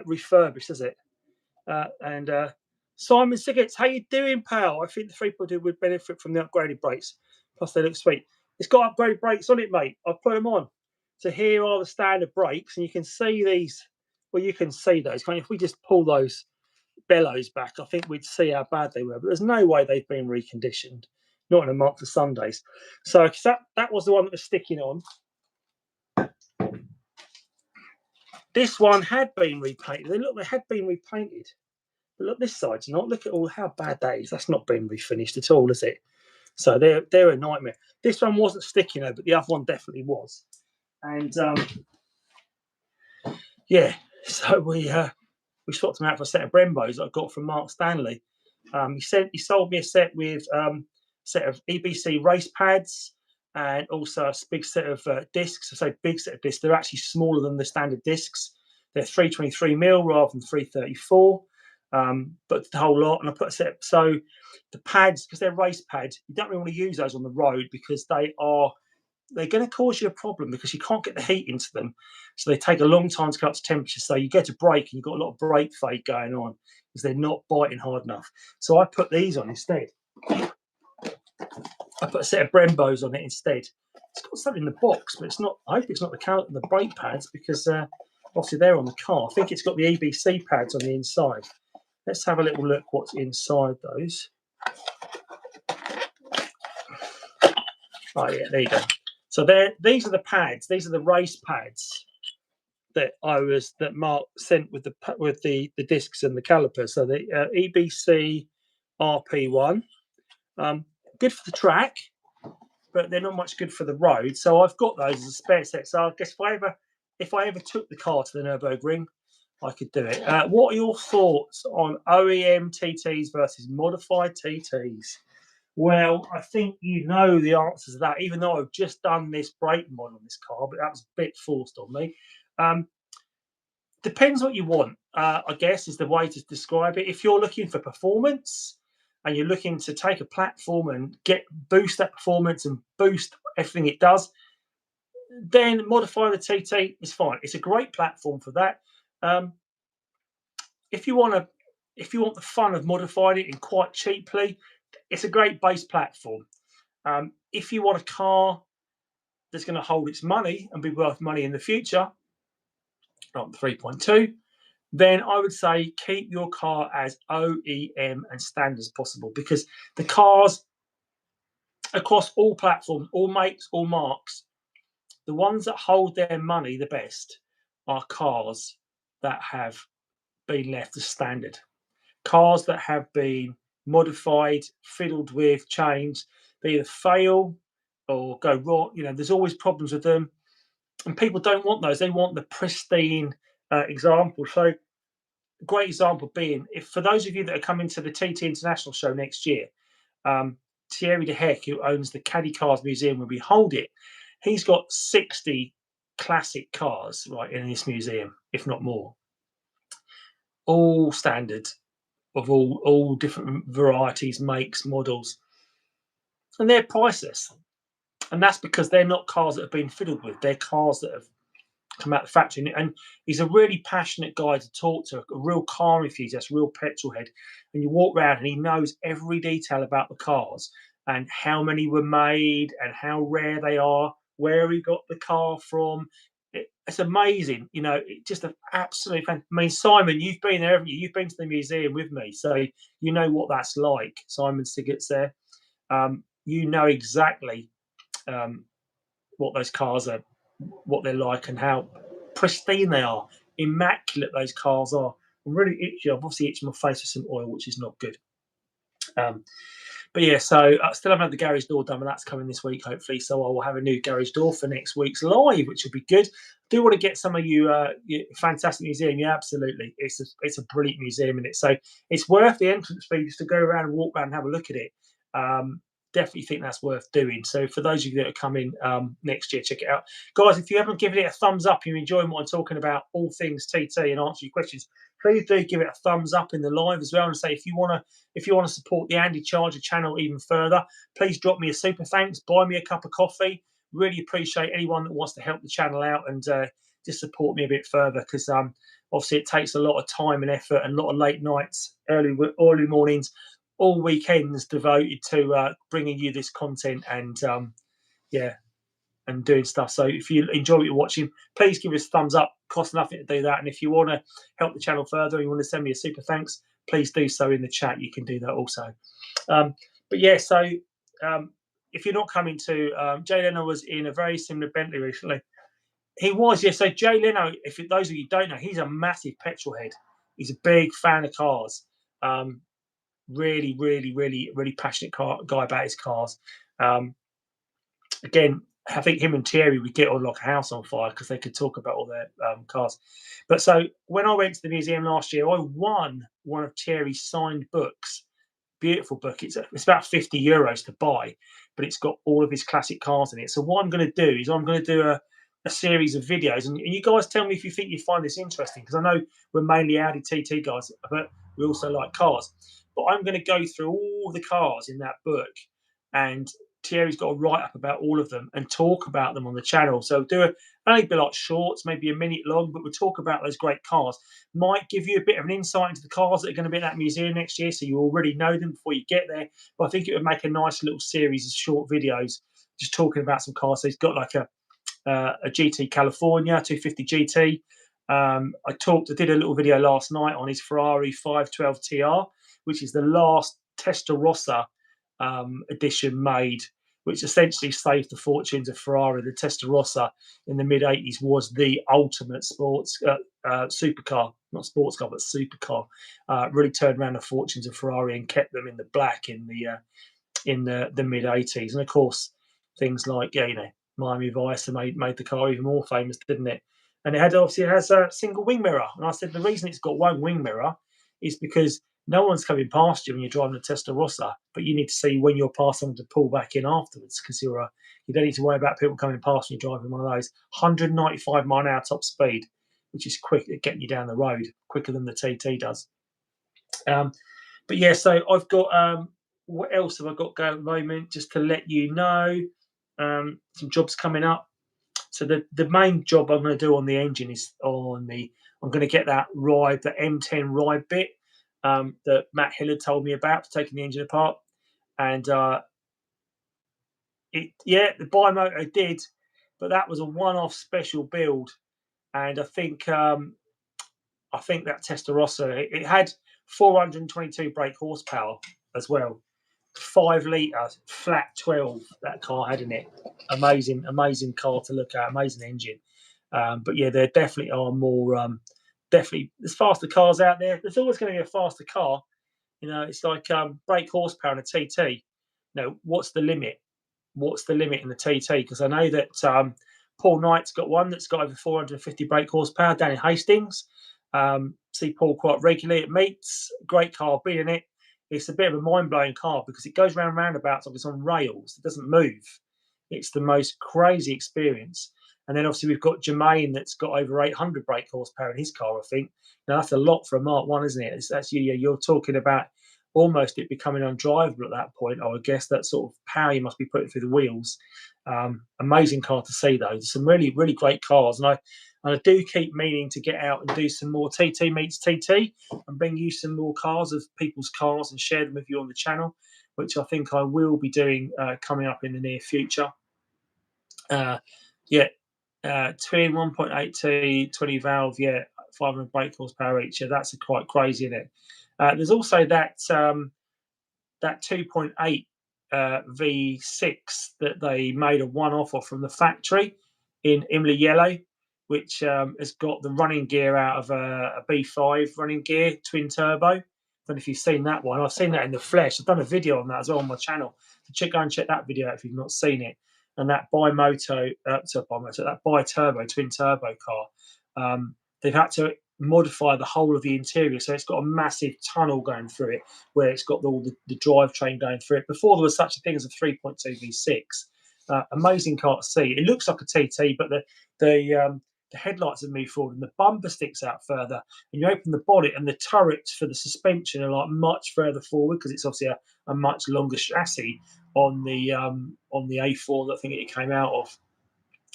refurbished, is it? And Simon Siggets, how you doing, pal? I think the 3.2 would benefit from the upgraded brakes. Plus, they look sweet. It's got upgraded brakes on it, mate. I've put them on. So here are the standard brakes, and you can see these. Well, you can see those. If we just pull those bellows back, I think we'd see how bad they were. But there's no way they've been reconditioned. Not in a month of Sundays. So that was the one that was sticking on. This one had been repainted. They had been repainted. But look, this side's not. Look at how bad that is. That's not been refinished at all, is it? So they're a nightmare. This one wasn't sticking though, but the other one definitely was. And yeah, so we swapped them out for a set of Brembos that I got from Mark Stanley. He sold me a set with set of EBC race pads and also a big set of discs. I say big set of discs. They're actually smaller than the standard discs. They're 323mm rather than 334. But the whole lot, and I put a set. So the pads, because they're race pads, you don't really want to use those on the road because they're going to cause you a problem because you can't get the heat into them. So they take a long time to get up to temperature. So you get a brake and you've got a lot of brake fade going on because they're not biting hard enough. So I put these on instead. I put a set of Brembos on it instead. It's got something in the box, but it's not. I hope it's not the brake pads because obviously they're on the car. I think it's got the EBC pads on the inside. Let's have a little look what's inside those. Oh yeah, there you go. So these are the pads. These are the race pads that Mark sent with the discs and the calipers. So the EBC RP1, good for the track, but they're not much good for the road. So I've got those as a spare set. So I guess if I ever took the car to the Nürburgring, I could do it. What are your thoughts on OEM TTs versus modified TTs? Well, I think you know the answers to that, even though I've just done this brake mod on this car, but that was a bit forced on me. Depends what you want, I guess, is the way to describe it. If you're looking for performance and you're looking to take a platform and boost that performance and boost everything it does, then modifying the TT is fine. It's a great platform for that. Um, if you want the fun of modifying it and quite cheaply, it's a great base platform. If you want a car that's going to hold its money and be worth money in the future, like the 3.2, then I would say keep your car as OEM and standard as possible, because the cars across all platforms, all makes, all marks, the ones that hold their money the best are cars that have been left as standard. Cars that have been modified, fiddled with, changed, they either fail or go wrong. There's always problems with them, and people don't want those. They want the pristine example. So, a great example being, if for those of you that are coming to the TT International show next year, Thierry De Heck, who owns the Caddy Cars Museum where we hold it, he's got 60 classic cars right in this museum, if not more, all standard, of all different varieties, makes, models, and they're priceless. And that's because they're not cars that have been fiddled with. They're cars that have come out of the factory. And he's a really passionate guy to talk to, a real car enthusiast, real petrol head. And you walk around and he knows every detail about the cars and how many were made and how rare they are, where he got the car from. It's amazing, just an absolute fan. I mean, Simon, you've been there, haven't you? You've been to the museum with me, so you know what that's like. Simon Sigurt's there. You know exactly what those cars are, what they're like, and how pristine they are. Immaculate those cars are. I'm really itchy. I've obviously itched my face with some oil, which is not good. But yeah, so I still haven't had the garage door done, but that's coming this week, hopefully. So I will have a new garage door for next week's live, which will be good. I do want to get some of you fantastic museum. Yeah, absolutely. It's a brilliant museum in it. So it's worth the entrance fee just to go around and walk around and have a look at it. Definitely think that's worth doing. So for those of you that are coming next year, check it out. Guys, if you haven't given it a thumbs up, you're enjoying what I'm talking about, all things TT, and answer your questions, please do give it a thumbs up in the live as well. And say, if you want to support the Andycharger channel even further, please drop me a super thanks, buy me a cup of coffee. Really appreciate anyone that wants to help the channel out and just support me a bit further, because obviously it takes a lot of time and effort and a lot of late nights, early mornings, all weekends devoted to bringing you this content and and doing stuff. So if you enjoy what you're watching, please give us a thumbs up. Costs nothing to do that. And if you want to help the channel further and you want to send me a super thanks, please do so in the chat. You can do that also. But yeah, so if you're not coming to, Jay Leno was in a very similar Bentley recently. He was, yeah. So Jay Leno, if those of you don't know, he's a massive petrol head. He's a big fan of cars. Really, really, really, really passionate guy about his cars. Again, I think him and Thierry would get on like a house on fire because they could talk about all their cars. But so when I went to the museum last year, I won one of Thierry's signed books. Beautiful book. It's about €50 to buy, but it's got all of his classic cars in it. So what I'm going to do is I'm going to do a series of videos, and you guys tell me if you think you find this interesting, because I know we're mainly Audi TT guys, but we also like cars. But I'm going to go through all the cars in that book, and Thierry's got a write-up about all of them and talk about them on the channel. So only be like shorts, maybe a minute long, but we'll talk about those great cars. Might give you a bit of an insight into the cars that are going to be at that museum next year, so you already know them before you get there. But I think it would make a nice little series of short videos just talking about some cars. So he's got like a GT California 250 GT. I did a little video last night on his Ferrari 512 TR, which is the last Testarossa edition made, which essentially saved the fortunes of Ferrari. The Testarossa in the mid-80s was the ultimate sports supercar, not sports car, but supercar. Really turned around the fortunes of Ferrari and kept them in the black in the mid-80s. And of course, things like Miami Vice made the car even more famous, didn't it? And it has a single wing mirror. And I said the reason it's got one wing mirror is because no one's coming past you when you're driving a Testarossa, but you need to see when you're passing to pull back in afterwards, because you don't need to worry about people coming past when you're driving one of those. 195 mile an hour top speed. which is quick at getting you down the road, quicker than the TT does. But yeah, so I've got what else have I got going at the moment? Just to let you know, some jobs coming up. So the main job I'm going to do on the engine is I'm going to get that ride, the M10 ride bit that Matt Hillard told me about, for taking the engine apart. And the bimotor did, but that was a one-off special build. And I think that Testarossa, it had 422 brake horsepower as well. 5 litre flat 12 that car had in it. Amazing car to look at, amazing engine. But yeah, there definitely are more definitely there's faster cars out there. There's always going to be a faster car. You know, it's like brake horsepower in a TT. You know, what's the limit? What's the limit in the TT? Because I know that Paul Knight's got one that's got over 450 brake horsepower down in Hastings. See Paul quite regularly at meets. Great car, be in it. It's a bit of a mind-blowing car because it goes around roundabouts like it's on rails. It doesn't move. It's the most crazy experience. And then obviously we've got Jermaine that's got over 800 brake horsepower in his car, I think. Now that's a lot for a Mark 1, isn't it? That's you're talking about almost it becoming undrivable at that point. I would guess that sort of power you must be putting through the wheels. Amazing car to see though. There's some really, really great cars. And I do keep meaning to get out and do some more TT meets TT and bring you some more cars of people's cars and share them with you on the channel, which I think I will be doing coming up in the near future. Twin 1.8T, 20 valve, 500 brake horsepower each. Yeah, that's quite crazy, isn't it? There's also that 2.8 V6 that they made a one-off of from the factory in Imla Yellow, which has got the running gear out of a B5 running gear, twin turbo. I don't know if you've seen that one. I've seen that in the flesh. I've done a video on that as well on my channel. So go and check that video out if you've not seen it. And that that bi-turbo, twin turbo car, they've had to modify the whole of the interior. So it's got a massive tunnel going through it where it's got all the drivetrain going through it. Before there was such a thing as a 3.2 V6. Amazing car to see. It looks like a TT, but the headlights have moved forward and the bumper sticks out further. And you open the bonnet and the turrets for the suspension are like much further forward because it's obviously a much longer chassis on the A4 that I think it came out of,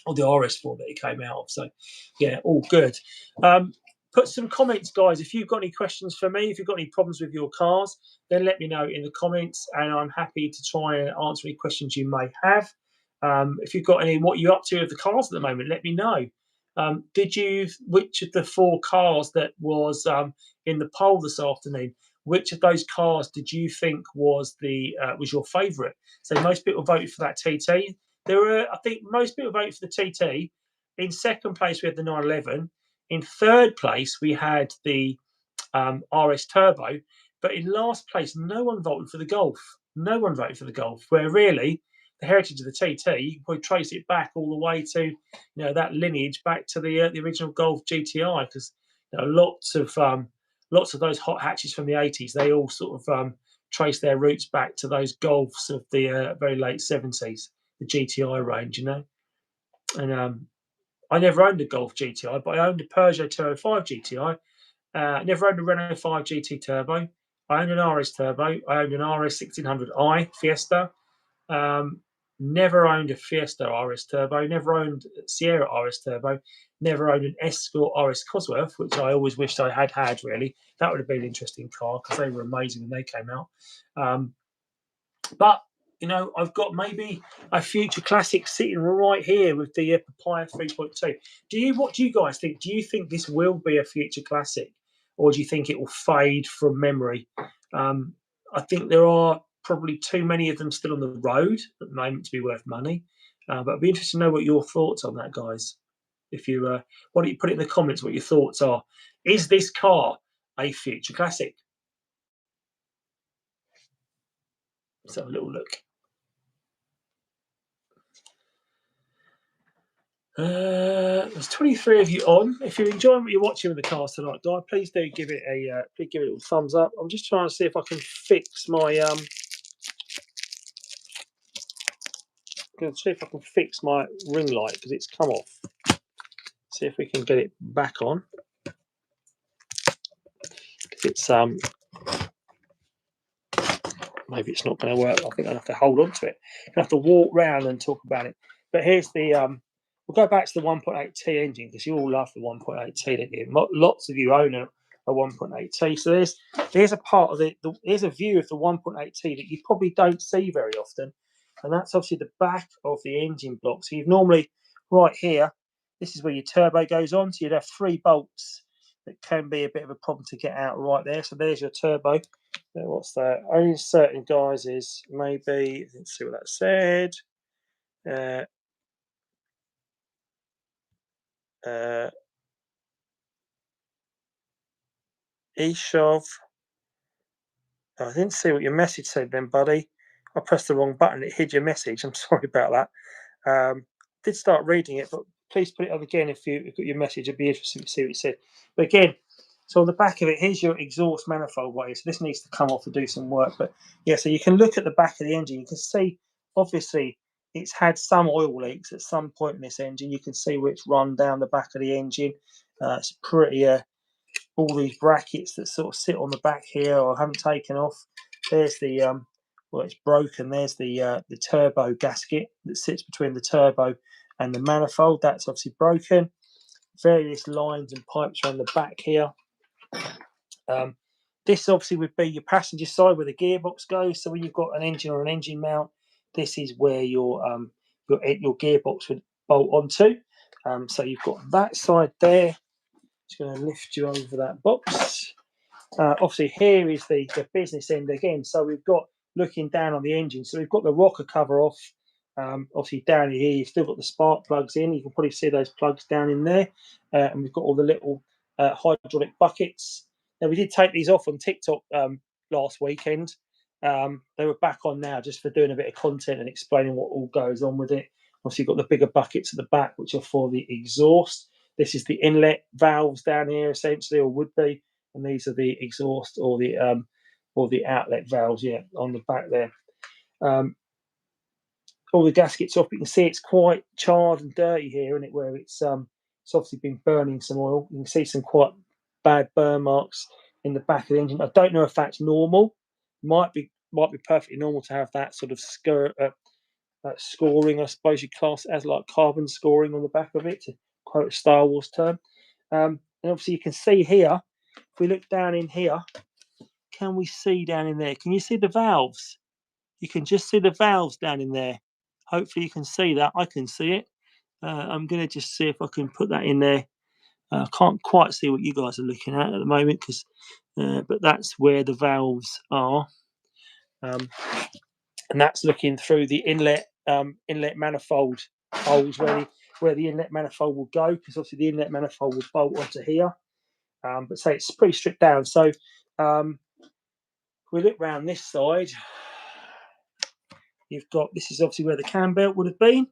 or the RS4 that it came out of. So yeah, all good. Put some comments, guys. If you've got any questions for me, if you've got any problems with your cars, then let me know in the comments, and I'm happy to try and answer any questions you may have. If you've got any, what you're up to with the cars at the moment, let me know. Which of the 4 cars that was in the poll this afternoon, which of those cars did you think was your favourite? So most people voted for that TT. I think most people voted for the TT. In second place, we had the 911. In third place, we had the RS Turbo. But in last place, no one voted for the Golf. No one voted for the Golf, where really the heritage of the TT, you can probably trace it back all the way to that lineage back to the original Golf GTI, because lots of those hot hatches from the 80s, they all sort of trace their roots back to those Golfs of the very late 70s, the GTI range, And I never owned a Golf GTI, but I owned a Peugeot 205 GTI. Never owned a Renault 5 GT Turbo. I owned an RS Turbo. I owned an RS 1600i Fiesta. Never owned a Fiesta RS Turbo. Never owned Sierra RS Turbo. Never owned an Escort RS Cosworth, which I always wished I had, really. That would have been an interesting car because they were amazing when they came out. But I've got maybe a future classic sitting right here with the Papaya 3.2. What do you guys think? Do you think this will be a future classic, or do you think it will fade from memory? I think there are probably too many of them still on the road at the moment to be worth money. But I'd be interested to know what your thoughts on that, guys. If you why don't you put it in the comments what your thoughts are? Is this car a future classic? Let's have a little look. There's 23 of you on. If you're enjoying what you're watching with the cars tonight, guys, please do give it a little thumbs up. I'm just trying to see if I can fix my ring light because it's come off. See if we can get it back on. It's maybe it's not going to work. I think I'll have to hold on to it. I'll have to walk round and talk about it. But here's the we'll go back to the 1.8T engine, because you all love the 1.8T, don't you? Lots of you own a 1.8T. So there's a part of here's a view of the 1.8T that you probably don't see very often, and that's obviously the back of the engine block. So you've normally right here, this is where your turbo goes on. So you'd have 3 bolts that can be a bit of a problem to get out right there. So there's your turbo. What's that? Only certain guises, maybe. Let's see what that said. eShov. I didn't see what your message said then, buddy. I pressed the wrong button. It hid your message. I'm sorry about that. Did start reading it, but please put it up again if you got your message. It'd be interesting to see what you said. But again, so on the back of it, here's your exhaust manifold way. So this needs to come off to do some work. But yeah, so you can look at the back of the engine. You can see, obviously, it's had some oil leaks at some point in this engine. You can see where it's run down the back of the engine. It's pretty, all these brackets that sort of sit on the back here or haven't taken off. There's the, well, it's broken. There's the turbo gasket that sits between the turbo and the manifold. That's obviously broken. Various lines and pipes around the back here. This obviously would be your passenger side where the gearbox goes. So when you've got an engine or an engine mount, this is where your gearbox would bolt onto. So you've got that side there. Just going to lift you over that box. Obviously here is the business end again. So we've got looking down on the engine. So we've got the rocker cover off. Obviously down here you've still got the spark plugs in. You can probably see those plugs down in there. And we've got all the little hydraulic buckets. Now we did take these off on TikTok last weekend. They were back on now just for doing a bit of content and explaining what all goes on with it. Obviously you've got the bigger buckets at the back, which are for the exhaust. This is the inlet valves down here essentially, or would be, and these are the exhaust or the outlet valves, yeah, on the back there. All the gaskets off. You can see it's quite charred and dirty here, isn't it? Where it's obviously been burning some oil. You can see some quite bad burn marks in the back of the engine. I don't know if that's normal. Might be perfectly normal to have that sort of scoring, I suppose you class it as, like carbon scoring on the back of it, to quote a Star Wars term. And obviously you can see here, if we look down in here, can we see down in there? Can you see the valves? You can just see the valves down in there. Hopefully you can see that. I can see it. I'm going to just see if I can put that in there. I can't quite see what you guys are looking at the moment, but that's where the valves are. And that's looking through the inlet manifold holes where the inlet manifold will go, because obviously the inlet manifold will bolt onto here. But say it's pretty stripped down. So we look round this side. You've got, this is obviously where the cam belt would have been.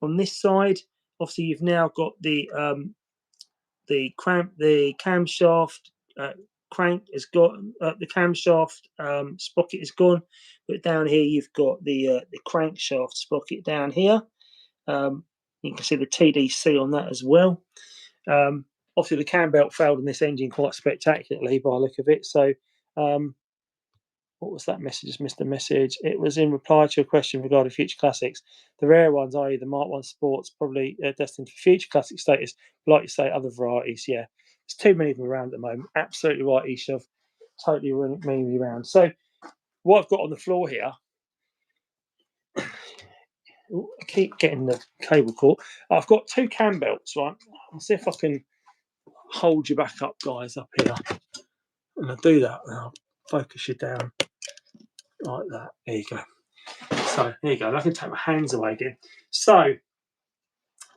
On this side, obviously you've now got the camshaft crank has got the camshaft sprocket is gone, but down here you've got the crankshaft sprocket down here. You can see the TDC on that as well. Obviously the cam belt failed in this engine quite spectacularly by the look of it. So what was that message? Just missed the message. It was in reply to a question regarding future classics. The rare ones, i.e. the Mark 1 Sports, probably destined for future classic status. Like you say, other varieties, yeah. There's too many of them around at the moment. Absolutely right, eShov. Totally running me around. So what I've got on the floor here, I keep getting the cable caught. I've got 2 cam belts, right? I'll see if I can hold you back up, guys, up here. And I'll do that, and I'll focus you down like that. There you go. So there you go. I can take my hands away again. So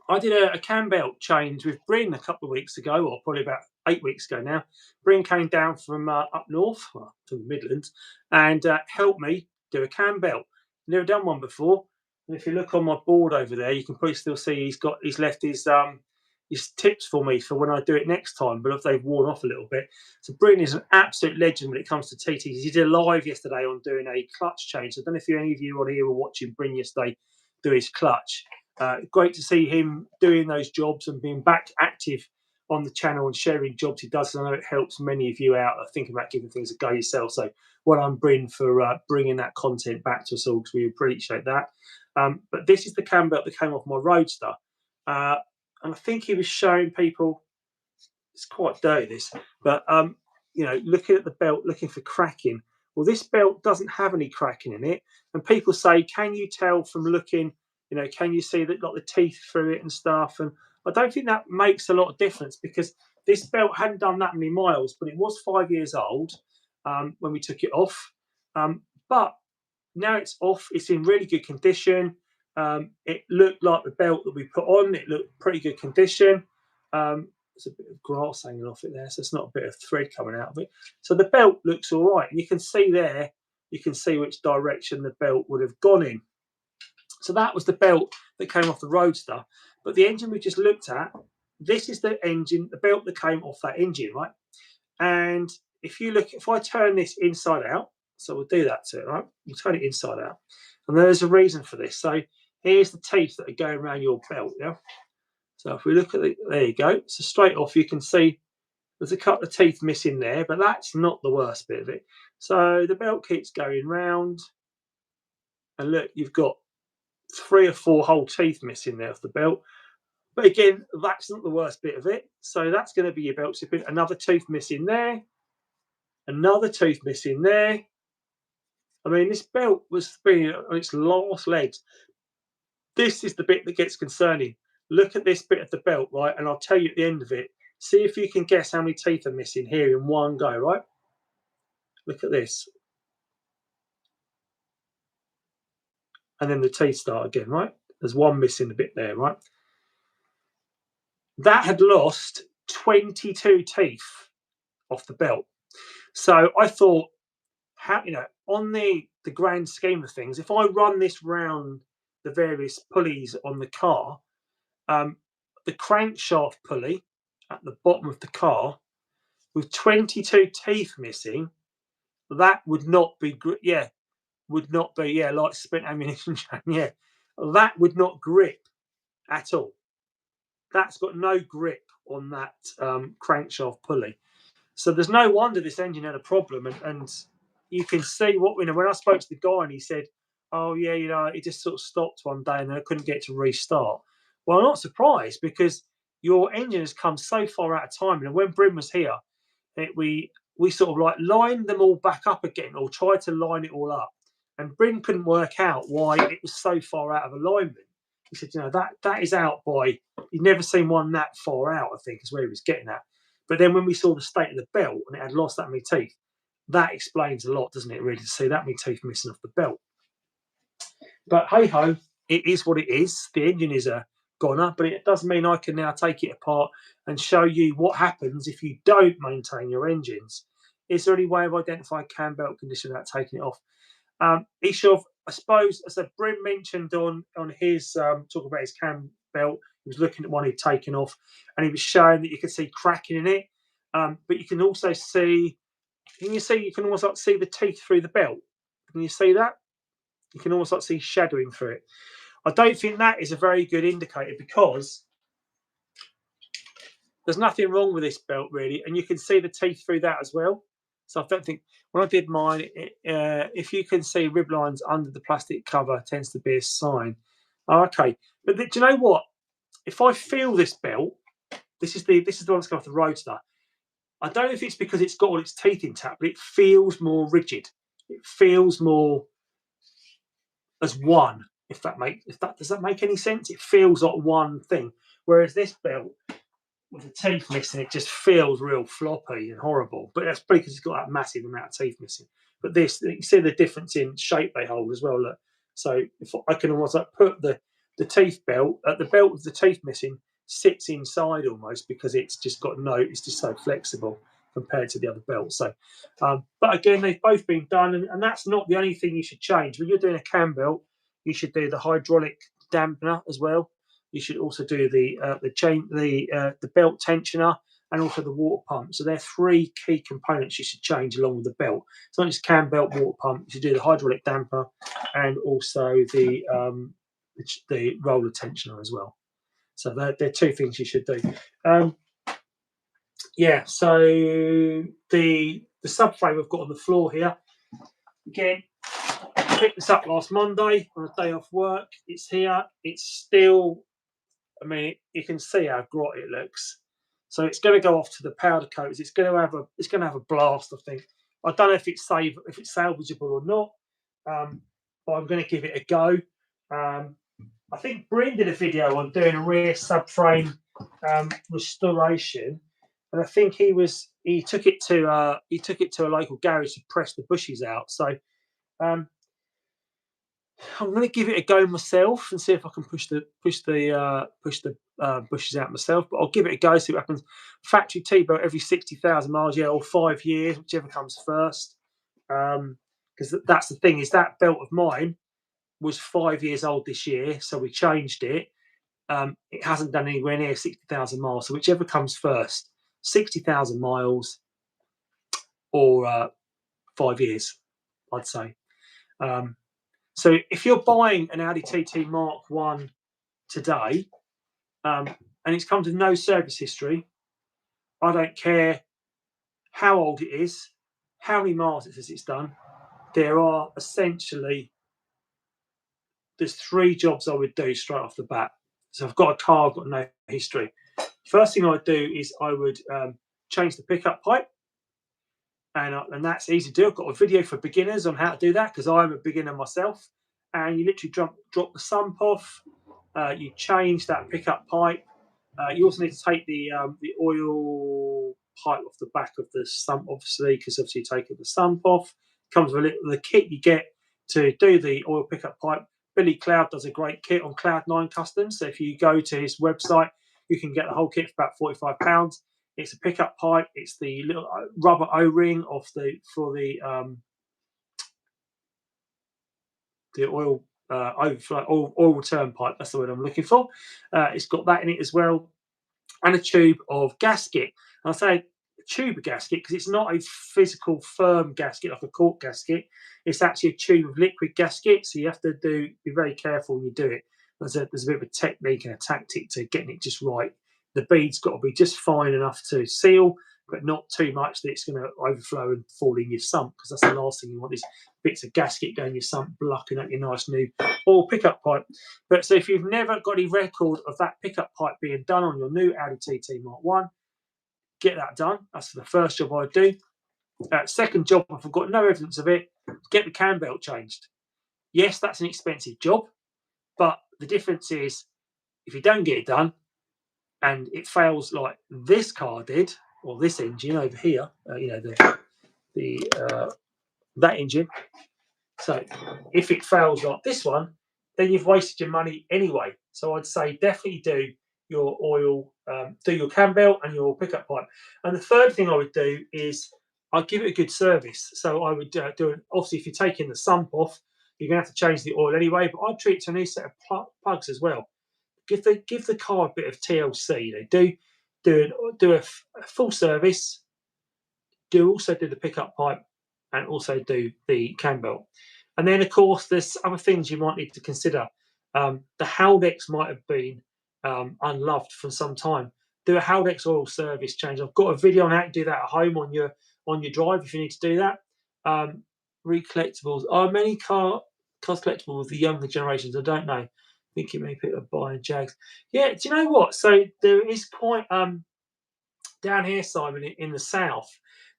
I did a cam belt change with Bryn a couple of weeks ago, or probably about 8 weeks ago now. Bryn came down from up north, well, from the Midlands, and helped me do a cam belt. Never done one before. And if you look on my board over there, you can probably still see he's left his tips for me for when I do it next time, but if they've worn off a little bit. So Bryn is an absolute legend when it comes to TTs. He did a live yesterday on doing a clutch change. I don't know if any of you on here were watching Bryn yesterday do his clutch. Great to see him doing those jobs and being back active active on the channel and sharing jobs he does. I know it helps many of you out thinking about giving things a go yourself. So well done, Bryn, for bringing that content back to us all, because we appreciate that. But this is the cam belt that came off my Roadster. And I think he was showing people, it's quite dirty this, but you know, looking at the belt, looking for cracking. Well, this belt doesn't have any cracking in it. And people say, can you tell from looking, you know, can you see that, like, the teeth through it and stuff? And I don't think that makes a lot of difference, because this belt hadn't done that many miles, but it was 5 years old when we took it off. But now it's off, it's in really good condition. It looked like the belt that we put on, it looked pretty good condition. There's a bit of grass hanging off it there, so it's not a bit of thread coming out of it. So the belt looks all right. And you can see there, you can see which direction the belt would have gone in. So that was the belt that came off the Roadster. But the engine we just looked at, this is the engine, the belt that came off that engine, right? And if you look, if I turn this inside out, so we'll do that to it, right? We'll turn it inside out. And there's a reason for this. So here's the teeth that are going around your belt, yeah? So if we look at it, there you go. So straight off, you can see there's a couple of teeth missing there, but that's not the worst bit of it. So the belt keeps going round. And look, you've got 3 or 4 whole teeth missing there off the belt. But again, that's not the worst bit of it. So that's going to be your belt. So another tooth missing there. Another tooth missing there. I mean, this belt was being on its last legs. This is the bit that gets concerning. Look at this bit of the belt, right? And I'll tell you at the end of it. See if you can guess how many teeth are missing here in one go, right? Look at this. And then the teeth start again, right? There's one missing a bit there, right? That had lost 22 teeth off the belt. So I thought, how, you know, on the grand scheme of things, if I run this round the various pulleys on the car, the crankshaft pulley at the bottom of the car with 22 teeth missing, that would not be good. Yeah, would not be, yeah, like spent ammunition chain. Yeah, that would not grip at all. That's got no grip on that crankshaft pulley. So there's no wonder this engine had a problem. And you can see what, you know, when I spoke to the guy and he said, oh yeah, you know, it just sort of stopped one day and I couldn't get to restart. Well, I'm not surprised, because your engine has come so far out of time. And when Bryn was here, we sort of like lined them all back up again, or tried to line it all up. And Bryn couldn't work out why it was so far out of alignment. He said, you know, that is out by, you've never seen one that far out, I think is where he was getting at. But then when we saw the state of the belt and it had lost that many teeth, that explains a lot, doesn't it, really, to see that many teeth missing off the belt. But hey ho, it is what it is. The engine is a goner, but it does mean I can now take it apart and show you what happens if you don't maintain your engines. Is there any way of identifying cam belt condition without taking it off? Ishov, I suppose, as Bryn mentioned on his talk about his cam belt, he was looking at one he'd taken off, and he was showing that you could see cracking in it. But you can also see, you can almost like see the teeth through the belt. Can you see that? You can almost like see shadowing through it. I don't think that is a very good indicator, because there's nothing wrong with this belt really, and you can see the teeth through that as well. So I don't think, when I did mine, if you can see rib lines under the plastic cover, tends to be a sign. Oh, okay, but do you know what? If I feel this belt, this is the one that's got off the Roadster. I don't know if it's because it's got all its teeth intact, but it feels more rigid. It feels more as one. Does that make any sense? It feels like one thing. Whereas this belt, with the teeth missing, it just feels real floppy and horrible. But that's probably because it's got that massive amount of teeth missing. But this, you can see the difference in shape they hold as well. Look, so if I can almost like put the teeth belt, the belt with the teeth missing sits inside almost, because it's just got it's just so flexible compared to the other belt. So, but again, they've both been done, and that's not the only thing you should change. When you're doing a cam belt, you should do the hydraulic dampener as well. You should also do the belt tensioner, and also the water pump. So they're 3 key components you should change along with the belt. It's not just cam belt, water pump. You should do the hydraulic damper and also the roller tensioner as well. So they're two things you should do. Yeah, so the subframe I've got on the floor here. Again, I picked this up last Monday on a day off work. It's here. It's still, I mean, you can see how grot it looks. So it's going to go off to the powder coats. It's going to have a blast, I think. I don't know if it's salvageable or not, but I'm going to give it a go. I think Bryn did a video on doing a rear subframe restoration, and I think he took it to a local garage to press the bushes out. So I'm going to give it a go myself and see if I can push the bushes out myself. But I'll give it a go, see what happens. Factory T-belt every 60,000 miles, yeah, or 5 years, whichever comes first. Because that's the thing, is that belt of mine was 5 years old this year, so we changed it. It hasn't done anywhere near 60,000 miles, so whichever comes first, 60,000 miles or 5 years, I'd say. So if you're buying an Audi TT Mark 1 today, and it's comes with no service history, I don't care how old it is, how many miles it says it's done, there are essentially, there's 3 jobs I would do straight off the bat. So I've got a car, I've got no history. First thing I'd do is I would change the pickup pipe, and that's easy to do. I've got a video for beginners on how to do that because I'm a beginner myself. And you literally drop the sump off, you change that pickup pipe. You also need to take the oil pipe off the back of the sump, obviously, because obviously you're taking the sump off. Comes with the kit you get to do the oil pickup pipe. Billy Cloud does a great kit on Cloud9 Customs. So if you go to his website, you can get the whole kit for about £45. It's a pickup pipe. It's the little rubber O-ring for the oil overflow oil return pipe. That's the word I'm looking for. It's got that in it as well, and a tube of gasket. And I say a tube of gasket because it's not a physical firm gasket like a cork gasket. It's actually a tube of liquid gasket, so you have to be very careful when you do it. There's a bit of a technique and a tactic to getting it just right. The bead's got to be just fine enough to seal, but not too much that it's going to overflow and fall in your sump, because that's the last thing you want, is bits of gasket going in your sump, blocking up your nice new oil pickup pipe. But so if you've never got any record of that pickup pipe being done on your new Audi TT Mark 1, get that done. That's the first job I'd do. Second job, if I've got no evidence of it, get the cam belt changed. Yes, that's an expensive job, but the difference is if you don't get it done and it fails like this car did, or this engine over here, that engine. So if it fails like this one, then you've wasted your money anyway. So I'd say definitely do your oil, do your cam belt and your pickup pipe. And the third thing I would do is I'd give it a good service. So I would do it. Obviously, if you're taking the sump off, you're going to have to change the oil anyway. But I'd treat it to a new set of plugs as well. Give the car a bit of TLC. Do a full service. Also do the pickup pipe, and also do the cam belt. And then, of course, there's other things you might need to consider. The Haldex might have been unloved for some time. Do a Haldex oil service change. I've got a video on how to do that at home on your drive if you need to do that. Recollectibles. Are many cars collectible with the younger generations? I don't know. I think it may be buying Jags. Yeah, do you know what? So there is quite down here, Simon, in the south,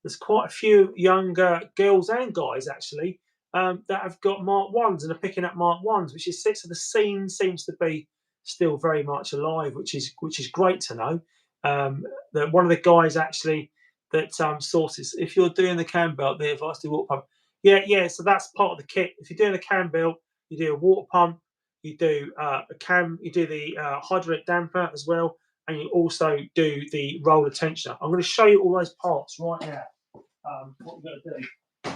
there's quite a few younger girls and guys actually that have got Mark 1s and are picking up Mark 1s, which is so the scene seems to be still very much alive, which is great to know. That one of the guys actually that sources, if you're doing the cam belt, the advice to water pump. Yeah. So that's part of the kit. If you're doing a cam belt, you do a water pump, you do you do the hydraulic damper as well, and you also do the roller tensioner. I'm going to show you all those parts right now. What we're going to do.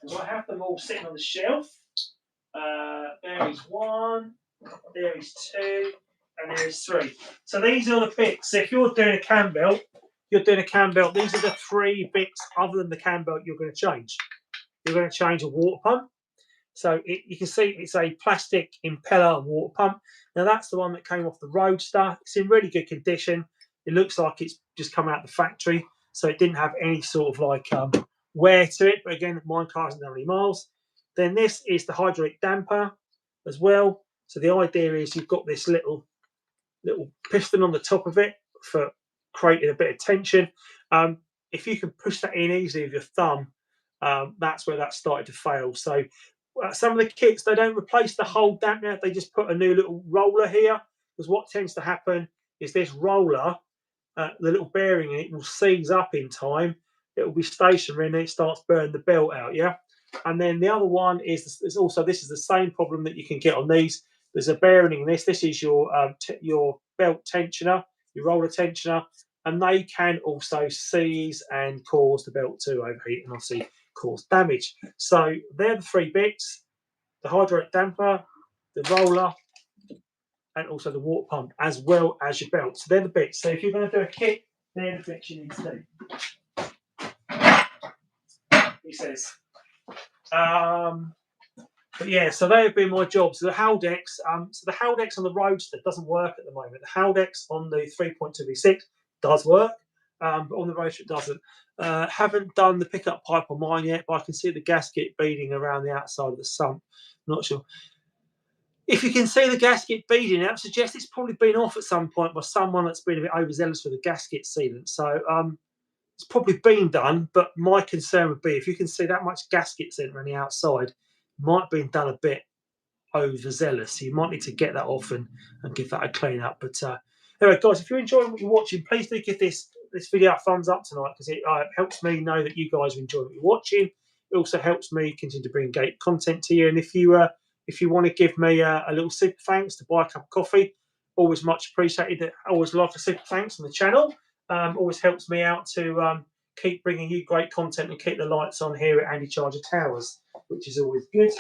So I have them all sitting on the shelf. There is 1, there is 2, and there is 3. So these are the bits. So if you're doing a cam belt, these are the 3 bits other than the cam belt you're going to change. You're going to change a water pump. So you can see it's a plastic impeller water pump. Now that's the one that came off the Roadster. It's in really good condition. It looks like it's just come out of the factory, so it didn't have any sort of like wear to it. But again, my car hasn't done any miles. Then this is the hydraulic damper as well. So the idea is you've got this little piston on the top of it for creating a bit of tension. If you can push that in easily with your thumb, that's where that started to fail. So some of the kits, they don't replace the whole dampener, they just put a new little roller here, because what tends to happen is this roller, the little bearing in it will seize up in time, it will be stationary, and then it starts burning the belt out. Yeah. And then the other one is also, this is the same problem that you can get on these. There's a bearing in this. This is your belt tensioner, your roller tensioner, and they can also seize and cause the belt to overheat and obviously cause damage. So they're the three bits: the hydraulic damper, the roller, and also the water pump, as well as your belt. So they're the bits. So if you're going to do a kit, they're the bits you need to do. He says. But yeah, so they have been my jobs. So the Haldex, the Haldex on the Roadster doesn't work at the moment. The Haldex on the 3.2 V6 does work, but on the Roadster it doesn't. Haven't done the pickup pipe on mine yet, but I can see the gasket beading around the outside of the sump. Not sure. If you can see the gasket beading, that suggests it's probably been off at some point by someone that's been a bit overzealous with the gasket sealant. So it's probably been done, but my concern would be if you can see that much gasket sealant around the outside, might have been done a bit overzealous. So you might need to get that off and give that a clean up. But anyway, guys, if you're enjoying what you're watching, please do give this video a thumbs up tonight, because it helps me know that you guys are enjoying what you're watching. It also helps me continue to bring great content to you. And if you want to give me a little super thanks to buy a cup of coffee, always much appreciated. I always love a super thanks on the channel. Always helps me out to keep bringing you great content and keep the lights on here at Andycharger Towers, which is always good.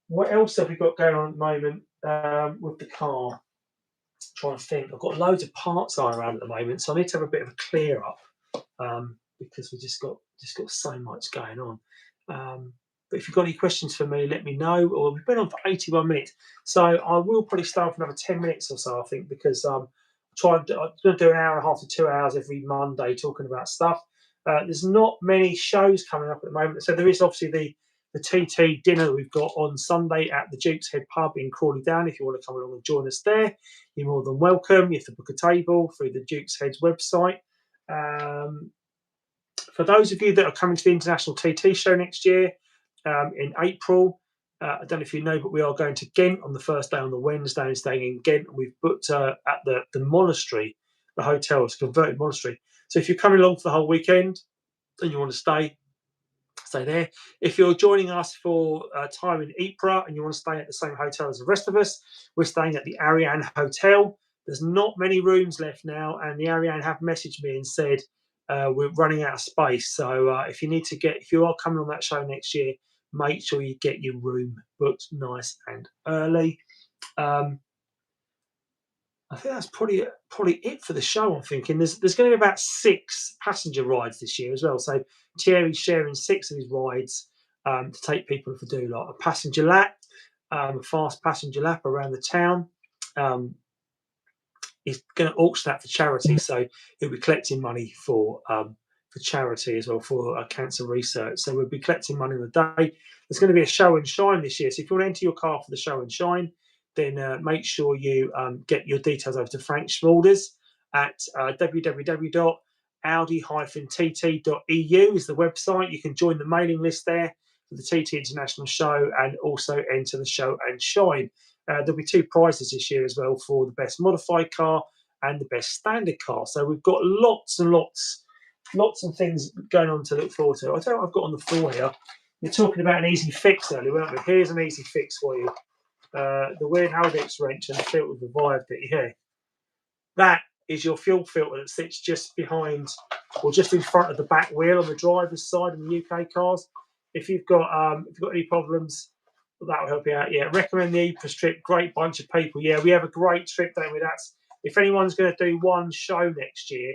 What else have we got going on at the moment with the car? I'm trying to think. I've got loads of parts lying around at the moment, so I need to have a bit of a clear up because we just got so much going on. But if you've got any questions for me, let me know. Or we've been on for 81 minutes, so I will probably start for another 10 minutes or so, I think, because I'm going to do an hour and a half to 2 hours every Monday talking about stuff. There's not many shows coming up at the moment, so there is obviously the TT dinner we've got on Sunday at the Duke's Head pub in Crawley Down. If you want to come along and join us there, you're more than welcome. You have to book a table through the Duke's Head's website. For those of you that are coming to the International TT show next year in April, I don't know if you know, but we are going to Ghent on the first day, on the Wednesday, and staying in Ghent. And we've booked at the monastery, the hotel. It's a converted monastery. So if you're coming along for the whole weekend and you want to stay there. If you're joining us for time in Ypres and you want to stay at the same hotel as the rest of us, we're staying at the Ariane Hotel. There's not many rooms left now, and the Ariane have messaged me and said we're running out of space. So if you are coming on that show next year, make sure you get your room booked nice and early. I think that's probably it for the show. I'm thinking there's going to be about 6 passenger rides this year as well. So Thierry's sharing 6 of his rides to take people to do like a passenger lap, a fast passenger lap around the town. He's going to auction that for charity, so he'll be collecting money for charity as well, for cancer research. So we'll be collecting money on the day. There's going to be a show and shine this year. So if you want to enter your car for the show and shine, then make sure you get your details over to Frank Schmalders at www.audi-tt.eu is the website. You can join the mailing list there for the TT International Show and also enter the show and shine. There'll be 2 prizes this year as well for the best modified car and the best standard car. So we've got lots and lots of things going on to look forward to. I don't know what I've got on the floor here. We're talking about an easy fix earlier, weren't we? Here's an easy fix for you. The weird Haldex wrench and the filter revived it. Yeah, that is your fuel filter that sits just behind or just in front of the back wheel on the driver's side in the UK cars. If you've got any problems, that will help you out. Yeah, recommend the Ypres trip. Great bunch of people. Yeah, we have a great trip, don't we? That's if anyone's going to do one show next year,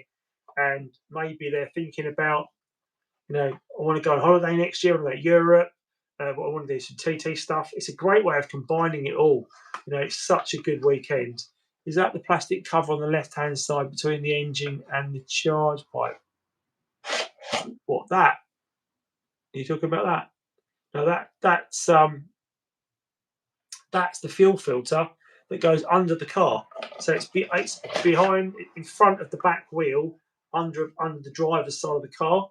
and maybe they're thinking about, I want to go on holiday next year, I want to go to Europe. what I want to do, some TT stuff. It's a great way of combining it all. You know, it's such a good weekend. Is that the plastic cover on the left-hand side between the engine and the charge pipe? What, that? Are you talking about that? No, that's the fuel filter that goes under the car. So it's behind, in front of the back wheel, under the driver's side of the car.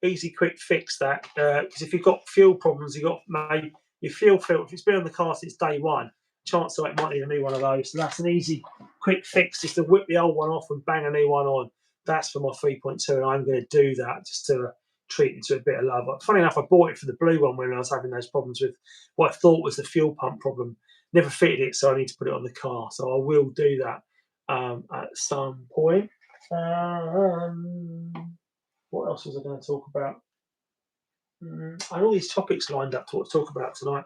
Easy, quick fix that, because if you've got fuel problems, you've got maybe your fuel filter. If it's been on the car since day one, chances are it might need a new one of those. So that's an easy, quick fix, just to whip the old one off and bang a new one on. That's for my 3.2, and I'm going to do that just to treat it to a bit of love. Funny enough, I bought it for the blue one when I was having those problems with what I thought was the fuel pump problem. Never fitted it, so I need to put it on the car. So I will do that at some point. What else was I going to talk about? I had all these topics lined up to talk about tonight.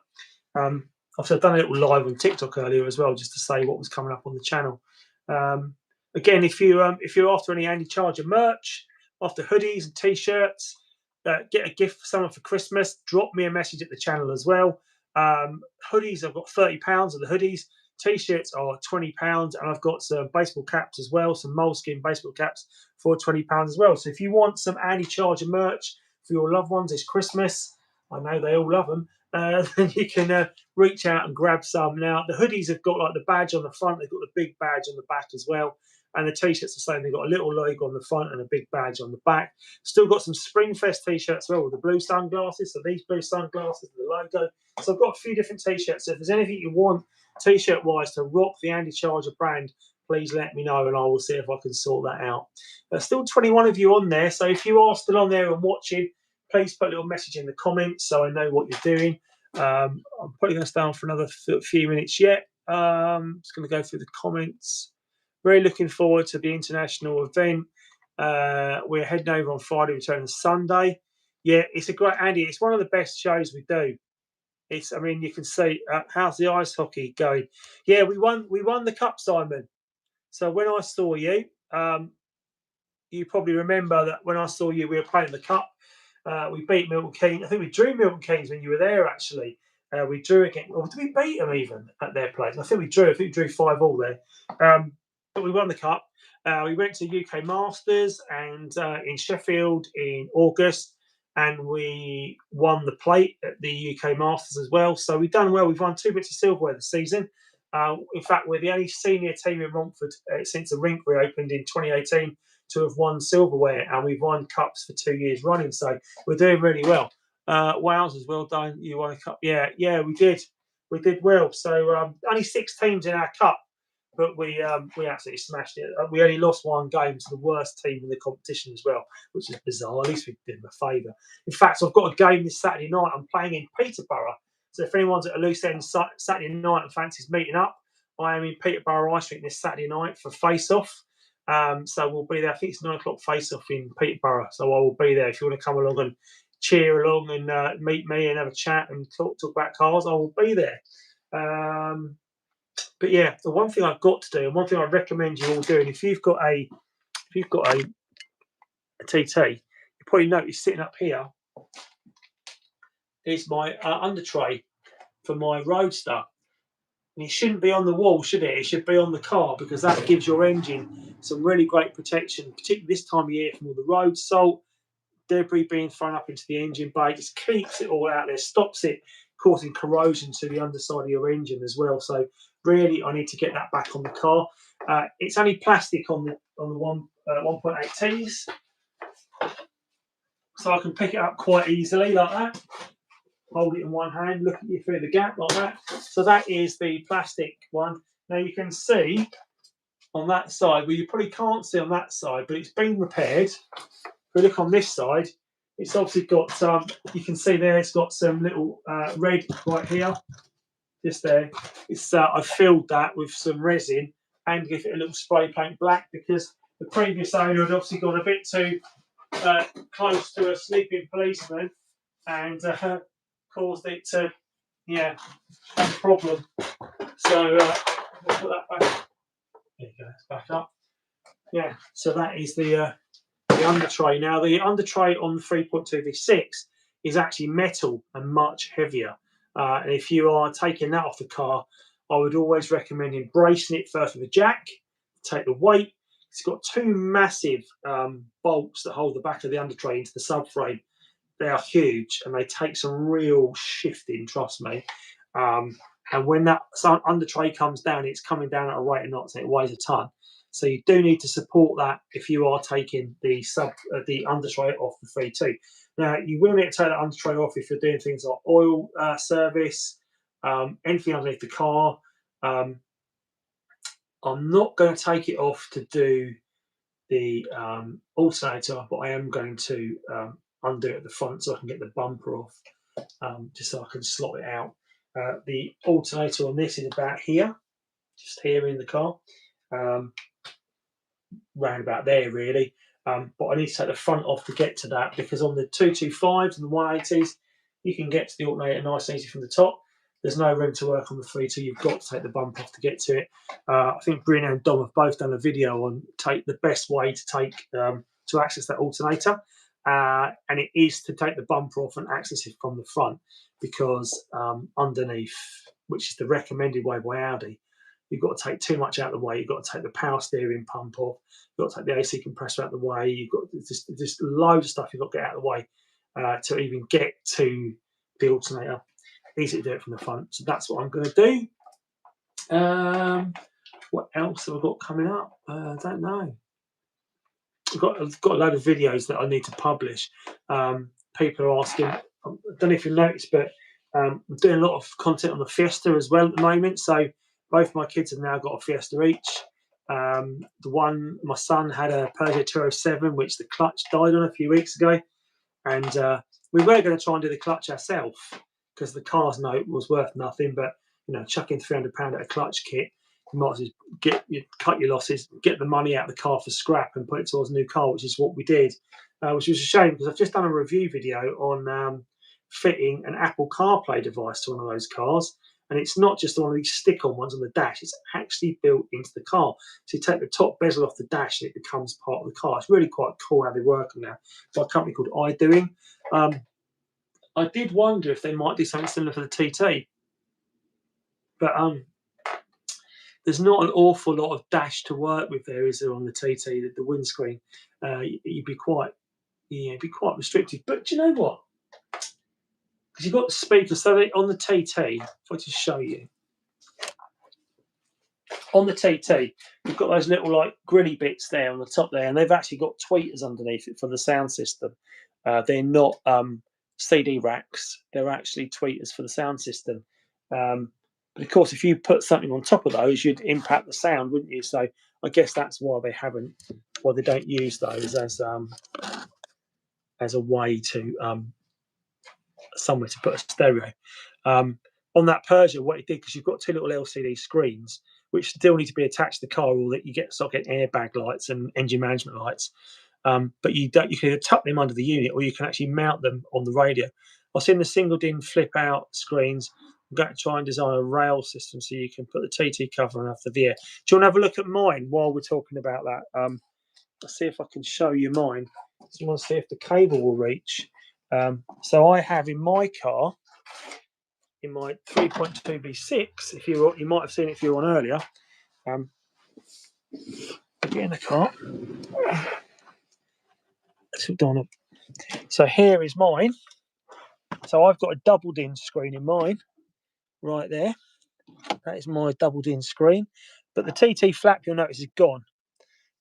Obviously, I've done a little live on TikTok earlier as well, just to say what was coming up on the channel. Again, if you're after any Andycharger merch, after hoodies and t-shirts, get a gift for someone for Christmas, drop me a message at the channel as well. Hoodies, I've got £30 of the hoodies. T-shirts are £20, and I've got some baseball caps as well, some moleskin baseball caps for £20 as well. So if you want some Andycharger merch for your loved ones, it's Christmas. I know they all love them. Then you can reach out and grab some. Now, the hoodies have got like the badge on the front. They've got the big badge on the back as well. And the t-shirts are the same. They've got a little logo on the front and a big badge on the back. Still got some Springfest t-shirts as well with the blue sunglasses. So these blue sunglasses with the logo. So I've got a few different t-shirts. So if there's anything you want t-shirt wise to rock the Andycharger brand, please let me know and I will see if I can sort that out. There's still 21 of you on there. So if you are still on there and watching, please put a little message in the comments so I know what you're doing. I'm probably going to stay on for another few minutes yet. Just going to go through the comments. Very looking forward to the international event. We're heading over on Friday, returning Sunday. Yeah, it's a great, Andy. It's one of the best shows we do. I mean, you can see how's the ice hockey going. Yeah, we won the cup, Simon. So when I saw you, you probably remember that when I saw you, we were playing the cup. We beat Milton Keynes. I think we drew Milton Keynes when you were there, actually. We drew again. Or did we beat them even at their place? I think we drew. I think we drew 5-5 there. But we won the cup. We went to UK Masters and in Sheffield in August, and we won the plate at the UK Masters as well. So we've done well. We've won 2 bits of silverware this season. In fact, we're the only senior team in Romford since the rink reopened in 2018 to have won silverware, and we've won cups for 2 years running. So we're doing really well. Wowzers, well done. You won a cup. Yeah, we did. We did well. So only 6 teams in our cup, but we absolutely smashed it. We only lost 1 game to the worst team in the competition as well, which is bizarre. At least we did them a favour. In fact, I've got a game this Saturday night. I'm playing in Peterborough. So if anyone's at a loose end Saturday night and fancies meeting up, I am in Peterborough Ice Rink this Saturday night for face-off. So we'll be there. I think it's 9 o'clock face-off in Peterborough. So I will be there. If you want to come along and cheer along and meet me and have a chat and talk about cars, I will be there. But yeah, the one thing I've got to do, and one thing I recommend you all doing, if you've got a TT, you probably notice sitting up here is my under tray for my Roadster. And it shouldn't be on the wall, should it? It should be on the car, because that gives your engine some really great protection, particularly this time of year, from all the road salt, debris being thrown up into the engine bay. It just keeps it all out there, stops it causing corrosion to the underside of your engine as well. So really, I need to get that back on the car. It's only plastic on the 1.8 Ts, so I can pick it up quite easily like that. Hold it in one hand, look at you through the gap like that. So that is the plastic one. Now you can see on that side, well, you probably can't see on that side, but it's been repaired. If we look on this side, it's obviously got some, you can see there, it's got some little red right here, just there. It's I filled that with some resin and give it a little spray paint black, because the previous owner had obviously gone a bit too close to a sleeping policeman and caused it to, have a problem. So we'll put that back. There you go, it's back up. Yeah, so that is the under tray. Now the under tray on the 3.2 V6 is actually metal and much heavier. And if you are taking that off the car, I would always recommend embracing it first with a jack, take the weight. It's got two massive bolts that hold the back of the under tray into the subframe. They are huge and they take some real shifting, trust me. And when that under tray comes down, it's coming down at a rate of knots and it weighs a ton. So you do need to support that if you are taking the under tray off the 3.2. Now, you will need to take that under tray off if you're doing things like oil service, anything underneath the car. I'm not going to take it off to do the alternator, but I am going to undo it at the front so I can get the bumper off, just so I can slot it out. The alternator on this is about here, just here in the car, round about there really. But I need to take the front off to get to that, because on the 225s and the 180s, you can get to the alternator nice and easy from the top. There's no room to work on the 3.2. You've got to take the bump off to get to it. I think Bruno and Dom have both done a video on the best way to take to access that alternator, and it is to take the bumper off and access it from the front, because underneath, which is the recommended way by Audi, you've got to take too much out of the way. You've got to take the power steering pump off. You've got to take the AC compressor out of the way. You've got just loads of stuff you've got to get out of the way to even get to the alternator. Easy to do it from the front. So that's what I'm going to do. What else have I got coming up? I don't know. I've got a load of videos that I need to publish. People are asking, I don't know if you've noticed, but I'm doing a lot of content on the Fiesta as well at the moment. So both my kids have now got a Fiesta each. My son had a Peugeot 207, which the clutch died on a few weeks ago. And we were going to try and do the clutch ourselves, because the car's note was worth nothing. But, chucking £300 at a clutch kit, you might as well cut your losses, get the money out of the car for scrap and put it towards a new car, which is what we did, which was a shame, because I've just done a review video on fitting an Apple CarPlay device to one of those cars. And it's not just one of these stick-on ones on the dash. It's actually built into the car. So you take the top bezel off the dash and it becomes part of the car. It's really quite cool how they work now. By a company called iDoing. I did wonder if they might do something similar for the TT. But there's not an awful lot of dash to work with there, is there, on the TT, the windscreen? You'd be quite restricted. But do you know what? Because you've got the speakers, so on the TT, if I just show you, on the TT, you've got those little grilly bits there on the top there, and they've actually got tweeters underneath it for the sound system. They're not CD racks; they're actually tweeters for the sound system. But of course, if you put something on top of those, you'd impact the sound, wouldn't you? So I guess that's why they don't use those as a way to somewhere to put a stereo. On that Peugeot, what it did, because you've got two little LCD screens which still need to be attached to the car, or that you get socket airbag lights and engine management lights, but you can either tuck them under the unit or you can actually mount them on the radio. I've seen the single DIN flip out screens. I'm going to try and design a rail system so you can put the TT cover underneath the VIA. Do you want to have a look at mine while we're talking about that? Let's see if I can show you mine. So you want to see if the cable will reach. So I have in my car, in my 3.2 V6, you might have seen it if you were on earlier. Get in the car. So here is mine. So I've got a double DIN screen in mine, right there. That is my double DIN screen. But the TT flap, you'll notice, is gone.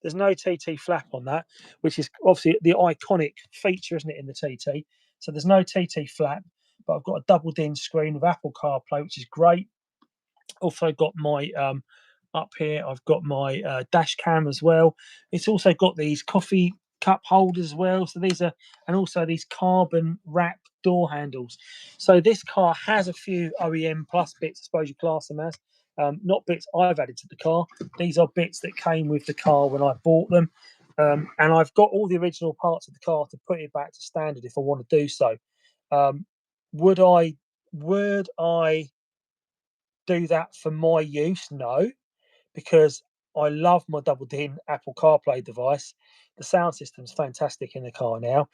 There's no TT flap on that, which is obviously the iconic feature, isn't it, in the TT? So there's no TT flap, but I've got a double DIN screen with Apple CarPlay, which is great. Also got my up here, I've got my dash cam as well. It's also got these coffee cup holders as well. So these are, and also these carbon wrap door handles. So this car has a few OEM plus bits, I suppose you class them as. Not bits I've added to the car. These are bits that came with the car when I bought them. And I've got all the original parts of the car to put it back to standard if I want to do so. Would I do that for my use? No, because I love my double DIN Apple CarPlay device. The sound system's fantastic in the car now.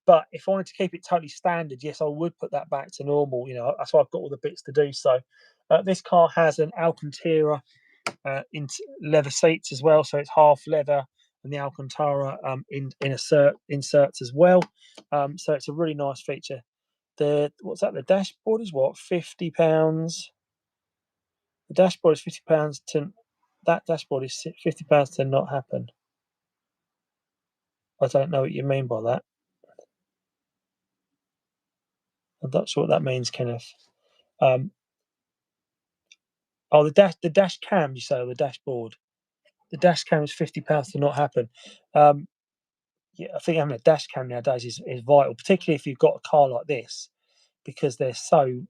But if I wanted to keep it totally standard, yes, I would put that back to normal. You know, that's why I've got all the bits to do so. This car has an Alcantara in leather seats as well, so it's half leather, and the Alcantara inserts as well. So it's a really nice feature. What's that? The dashboard is what, £50. The dashboard is £50 to that dashboard is £50 to not happen. I don't know what you mean by that. I'm not sure what that means, Kenneth. Oh, the dash cam, you say, or the dashboard. The dash cam is £50 to not happen. Yeah, I think having a dash cam nowadays is vital, particularly if you've got a car like this, because they're so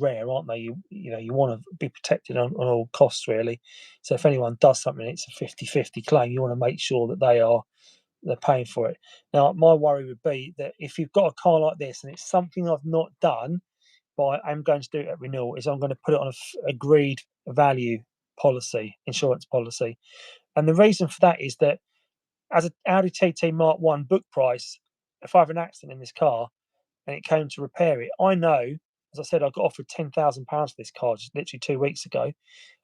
rare, aren't they? You know, you want to be protected on all costs, really. So if anyone does something, it's a 50-50 claim. You want to make sure that they're paying for it. Now, my worry would be that if you've got a car like this and it's something I've not done, but I'm going to do it at renewal, is I'm going to put it on a agreed value policy, insurance policy. And the reason for that is that as an Audi TT Mark 1 book price, if I have an accident in this car and it came to repair it, I know, as I said, I got offered £10,000 for this car just literally 2 weeks ago.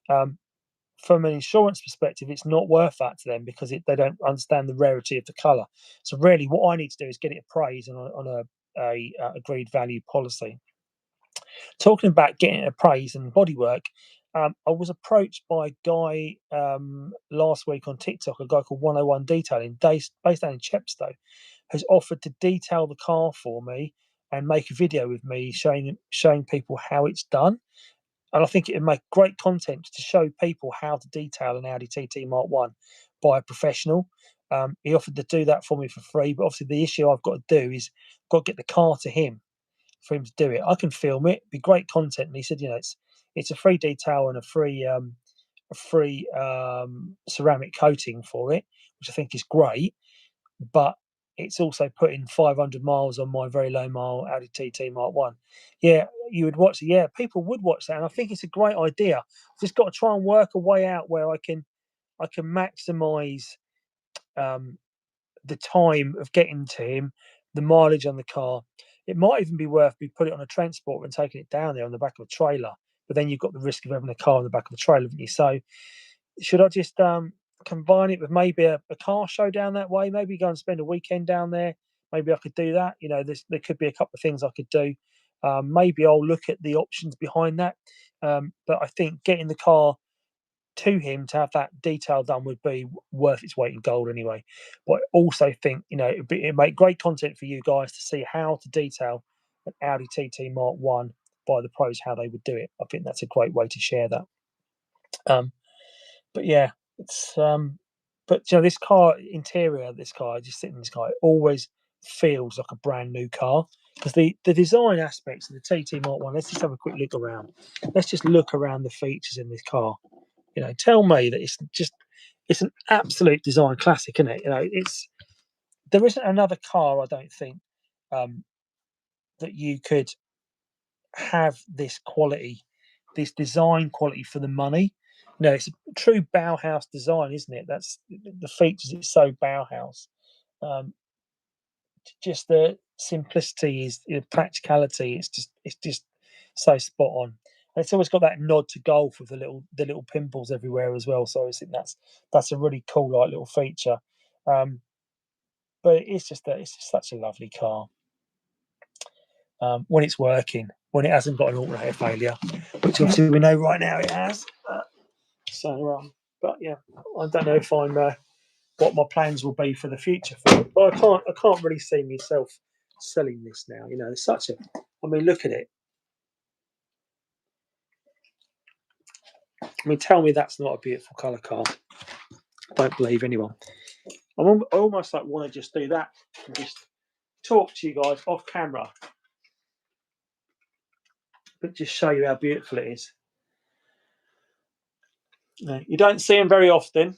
From an insurance perspective, it's not worth that to them because they don't understand the rarity of the colour. So really, what I need to do is get it appraised on a agreed value policy. Talking about getting it appraised and bodywork, I was approached by a guy last week on TikTok, a guy called 101 Detailing, based down in Chepstow, who's offered to detail the car for me and make a video with me showing people how it's done. And I think it would make great content to show people how to detail an Audi TT Mark 1 by a professional. He offered to do that for me for free, but obviously the issue I've got to do is got to get the car to him for him to do it. I can film it, be great content. And he said, you know, it's a free detail and a free ceramic coating for it, which I think is great. But it's also putting 500 miles on my very low mile Audi TT Mark 1. Yeah, you would watch it. Yeah, people would watch that, and I think it's a great idea. I've just got to try and work a way out where I can maximise the time of getting to him, the mileage on the car. It might even be worth me putting it on a transporter and taking it down there on the back of a trailer. But then you've got the risk of having a car on the back of the trailer, haven't you? So should I just combine it with maybe a car show down that way? Maybe go and spend a weekend down there. Maybe I could do that. You know, there could be a couple of things I could do. Maybe I'll look at the options behind that. But I think getting the car to him to have that detail done would be worth its weight in gold anyway. But I also think, you know, it'd make great content for you guys to see how to detail an Audi TT Mark 1 by the pros, how they would do it. I think that's a great way to share that. But yeah, it's but you know, this car interior, just sitting in this car, it always feels like a brand new car because the design aspects of the TT Mark 1. Let's just have a quick look around. Let's just look around the features in this car. You know, tell me that it's an absolute design classic, isn't it? You know, there isn't another car, I don't think, that you could have this quality, this design quality for the money. No, it's a true Bauhaus design, isn't it? That's the features. It's so Bauhaus. Just the simplicity is practicality. It's just so spot on. And it's always got that nod to golf with the little pimples everywhere as well. So I think that's a really cool little feature. But it's just such a lovely car. When it's working, when it hasn't got an alternator failure, which obviously we know right now it has. But yeah, I don't know if I'm what my plans will be for the future for it. But I can't really see myself selling this now. You know, it's such a. I mean, look at it. I mean, tell me that's not a beautiful colour car. I don't believe anyone. I almost want to just do that and just talk to you guys off camera, but just show you how beautiful it is. You don't see them very often,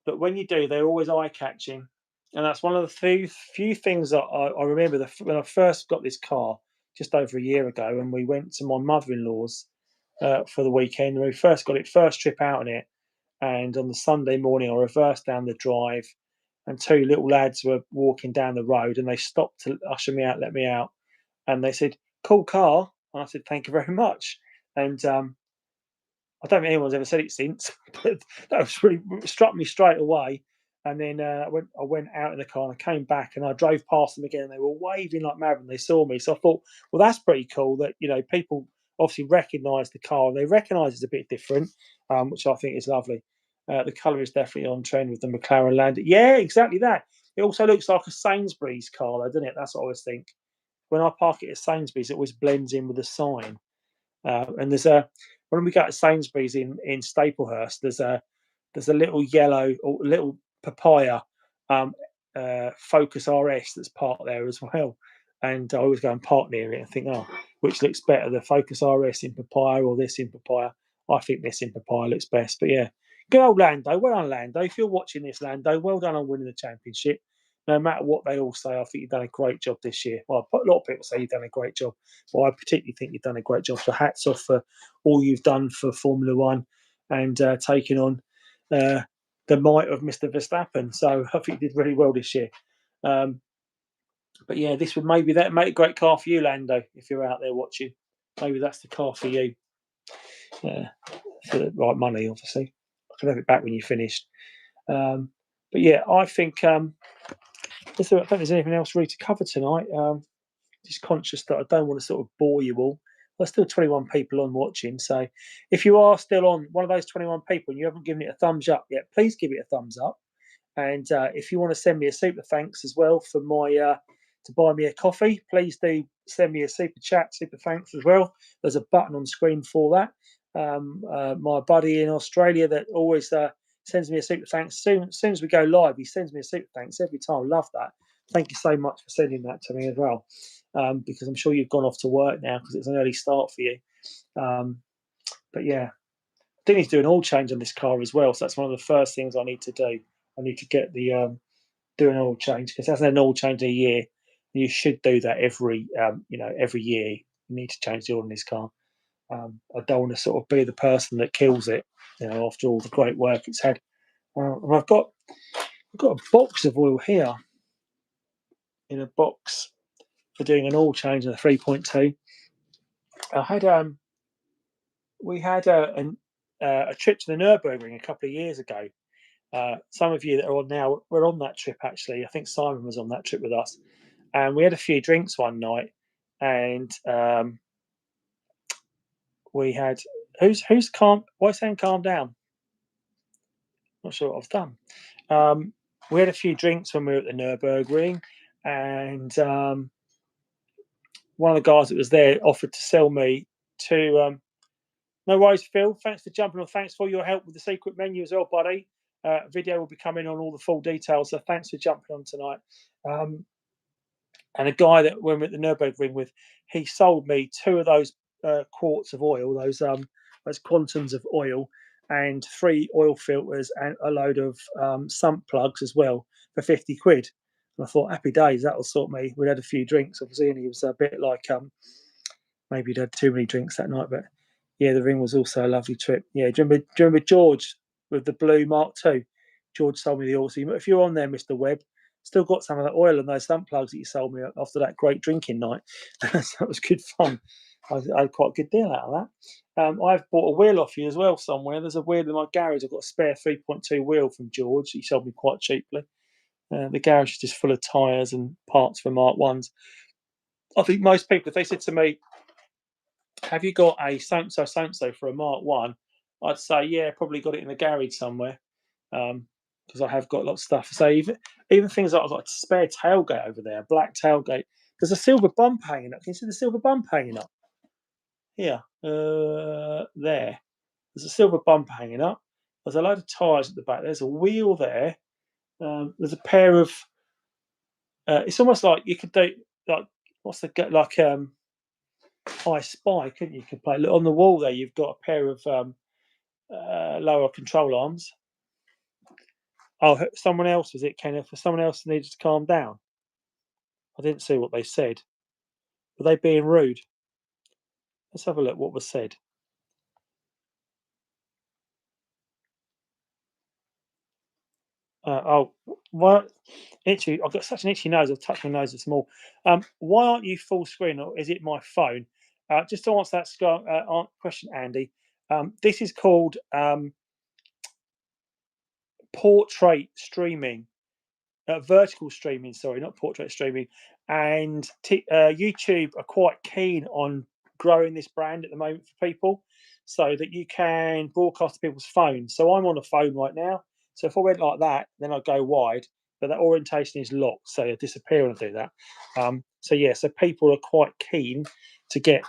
but when you do, they're always eye-catching. And that's one of the few things that I remember when I first got this car just over a year ago, and we went to my mother-in-law's for the weekend. When we first got it, first trip out on it, and on the Sunday morning, I reversed down the drive, and two little lads were walking down the road, and they stopped to usher me out, let me out, and they said, "Cool car," and I said, "Thank you very much." And I don't think anyone's ever said it since, but that was really struck me straight away. And then I went out in the car and I came back and I drove past them again and they were waving like mad when they saw me. So I thought, well, that's pretty cool that, you know, people obviously recognise the car and they recognise it's a bit different, which I think is lovely. The colour is definitely on trend with the McLaren Lander. Yeah, exactly that. It also looks like a Sainsbury's car, though, doesn't it? That's what I always think. When I park it at Sainsbury's, it always blends in with the sign. And there's a when we go to Sainsbury's in Staplehurst, there's a little yellow or little papaya um, Focus RS that's parked there as well. And I always go and park near it and think, oh, which looks better, the Focus RS in papaya or this in papaya? I think this in papaya looks best. But yeah, good old Lando. Well done, Lando. If you're watching this, Lando, well done on winning the championship. No matter what they all say, I think you've done a great job this year. Well, a lot of people say you've done a great job. Well, I particularly think you've done a great job. So hats off for all you've done for Formula One and taking on the might of Mr. Verstappen. So I think you did really well this year. But yeah, this would maybe that make a great car for you, Lando, if you're out there watching. Maybe that's the car for you. For the right money, obviously. I can have it back when you're finished. But yeah, I think I don't think there's anything else really to cover tonight. Just conscious that I don't want to sort of bore you all. There's still 21 people on watching, so if you are still on one of those 21 people and you haven't given it a thumbs up yet, please give it a thumbs up. And if you want to send me a super thanks as well for my to buy me a coffee, please do send me a super chat, super thanks as well. There's a button on screen for that. My buddy in Australia that always sends me a super thanks. As soon as we go live, he sends me a super thanks every time. Love that. Thank you so much for sending that to me as well, because I'm sure you've gone off to work now because it's an early start for you. But yeah, I do need to do an oil change on this car as well. So that's one of the first things I need to do. I need to get the do an oil change because it hasn't had an oil change in a year. You should do that every every year. You need to change the oil in this car. I don't want to sort of be the person that kills it, after all the great work it's had. And I've got a box of oil here in a box for doing an oil change on a 3.2. I had we had a trip to the Nürburgring a couple of years ago. Some of you that are on now were on that trip actually. I think Simon was on that trip with us, and we had a few drinks one night, and we had who's calm. Why saying calm down? Not sure what I've done. We had a few drinks when we were at the Nürburgring, and one of the guys that was there offered to sell me two. No worries, Phil. Thanks for jumping on. Thanks for your help with the secret menu as well, buddy. Video will be coming on all the full details, so thanks for jumping on tonight. And a guy that we went at the Nürburgring with, he sold me two of those quarts of oil, those quantums of oil, and 3 oil filters and a load of sump plugs as well for 50 quid. And I thought, happy days, that'll sort me. We'd had a few drinks, obviously, and he was a bit like maybe he'd had too many drinks that night, but yeah, the ring was also a lovely trip. Yeah, do you remember George with the blue Mark II? George sold me the oil. So if you're on there, Mr. Webb, still got some of that oil and those sump plugs that you sold me after that great drinking night. So that was good fun. I had quite a good deal out of that. I've bought a wheel off you as well somewhere. There's a wheel in my garage. I've got a spare 3.2 wheel from George. He sold me quite cheaply. The garage is just full of tyres and parts for Mark 1s. I think most people, if they said to me, have you got a so-and-so for a Mark 1? I'd say, yeah, probably got it in the garage somewhere, because I have got lots of stuff. So even things like I've got a spare tailgate over there, a black tailgate. There's a silver bump hanging up. Can you see the silver bump hanging up? Here, there. There's a silver bump hanging up. There's a load of tyres at the back. There's a wheel there. There's a pair of. It's almost like you could do I Spy, couldn't you? You could play. Look, on the wall there, you've got a pair of lower control arms. Oh, someone else was it, Kenneth? For someone else needed to calm down. I didn't see what they said. Were they being rude? Let's have a look what was said. Oh, well, itchy. I've got such an itchy nose. I've touched my nose this morning. Why aren't you full screen, or is it my phone? Just to answer that question, Andy. This is called portrait streaming. Vertical streaming, sorry, not portrait streaming. And YouTube are quite keen on growing this brand at the moment for people, so that you can broadcast to people's phones. So I'm on a phone right now. So if I went like that, then I'd go wide, but that orientation is locked, so I disappear when I do that. So yeah, so people are quite keen to get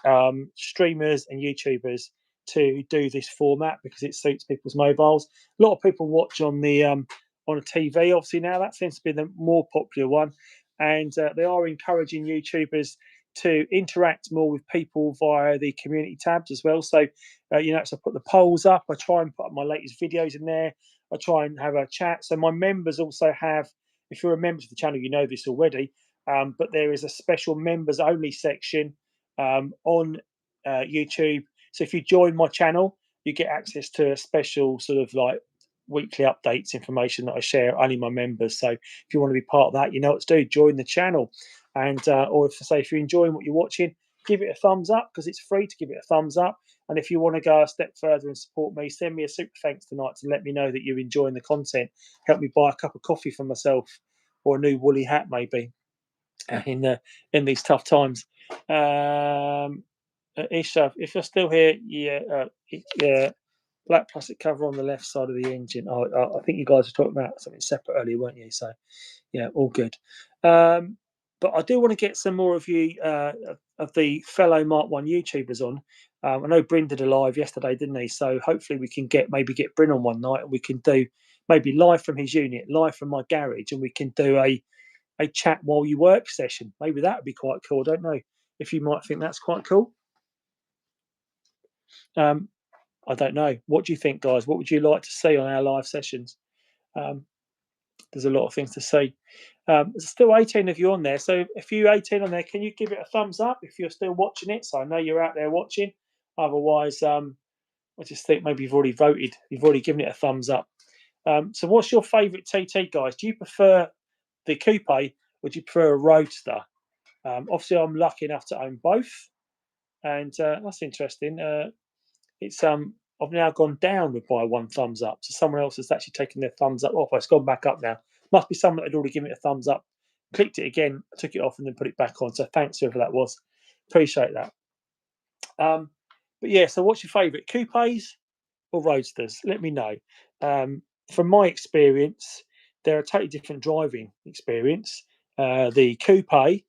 streamers and YouTubers to do this format because it suits people's mobiles. A lot of people watch on the on a TV, obviously now that seems to be the more popular one, and they are encouraging YouTubers to interact more with people via the community tabs as well. So, so I put the polls up. I try and put up my latest videos in there. I try and have a chat. So my members also have. If you're a member of the channel, you know this already. But there is a special members only section on YouTube. So if you join my channel, you get access to a special sort of like weekly updates information that I share only my members. So if you want to be part of that, you know what to do. Join the channel, and or if you're enjoying what you're watching, give it a thumbs up because it's free to give it a thumbs up. And if you want to go a step further and support me, send me a super thanks tonight to let me know that you're enjoying the content. Help me buy a cup of coffee for myself or a new woolly hat maybe in these tough times. Isha, if you're still here, yeah. Black plastic cover on the left side of the engine. I think you guys were talking about something separate earlier, weren't you? So, yeah, all good. But I do want to get some more of you, of the fellow Mark 1 YouTubers on. I know Bryn did a live yesterday, didn't he? So hopefully we can maybe get Bryn on one night, and we can do maybe live from his unit, live from my garage, and we can do a chat while you work session. Maybe that would be quite cool. I don't know if you might think that's quite cool. I don't know. What do you think, guys? What would you like to see on our live sessions? There's a lot of things to see. There's still 18 of you on there. So if you're 18 on there, can you give it a thumbs up if you're still watching it? So I know you're out there watching. Otherwise, I just think maybe you've already voted. You've already given it a thumbs up. So what's your favourite TT, guys? Do you prefer the Coupe or do you prefer a Roadster? Obviously, I'm lucky enough to own both. And that's interesting. It's I've now gone down by one thumbs up. So someone else has actually taken their thumbs up off. It's gone back up now. Must be someone that had already given it a thumbs up. Clicked it again, took it off, and then put it back on. So thanks whoever that was. Appreciate that. But yeah, so what's your favourite? Coupes or Roadsters? Let me know. From my experience, they're a totally different driving experience. The Coupe, I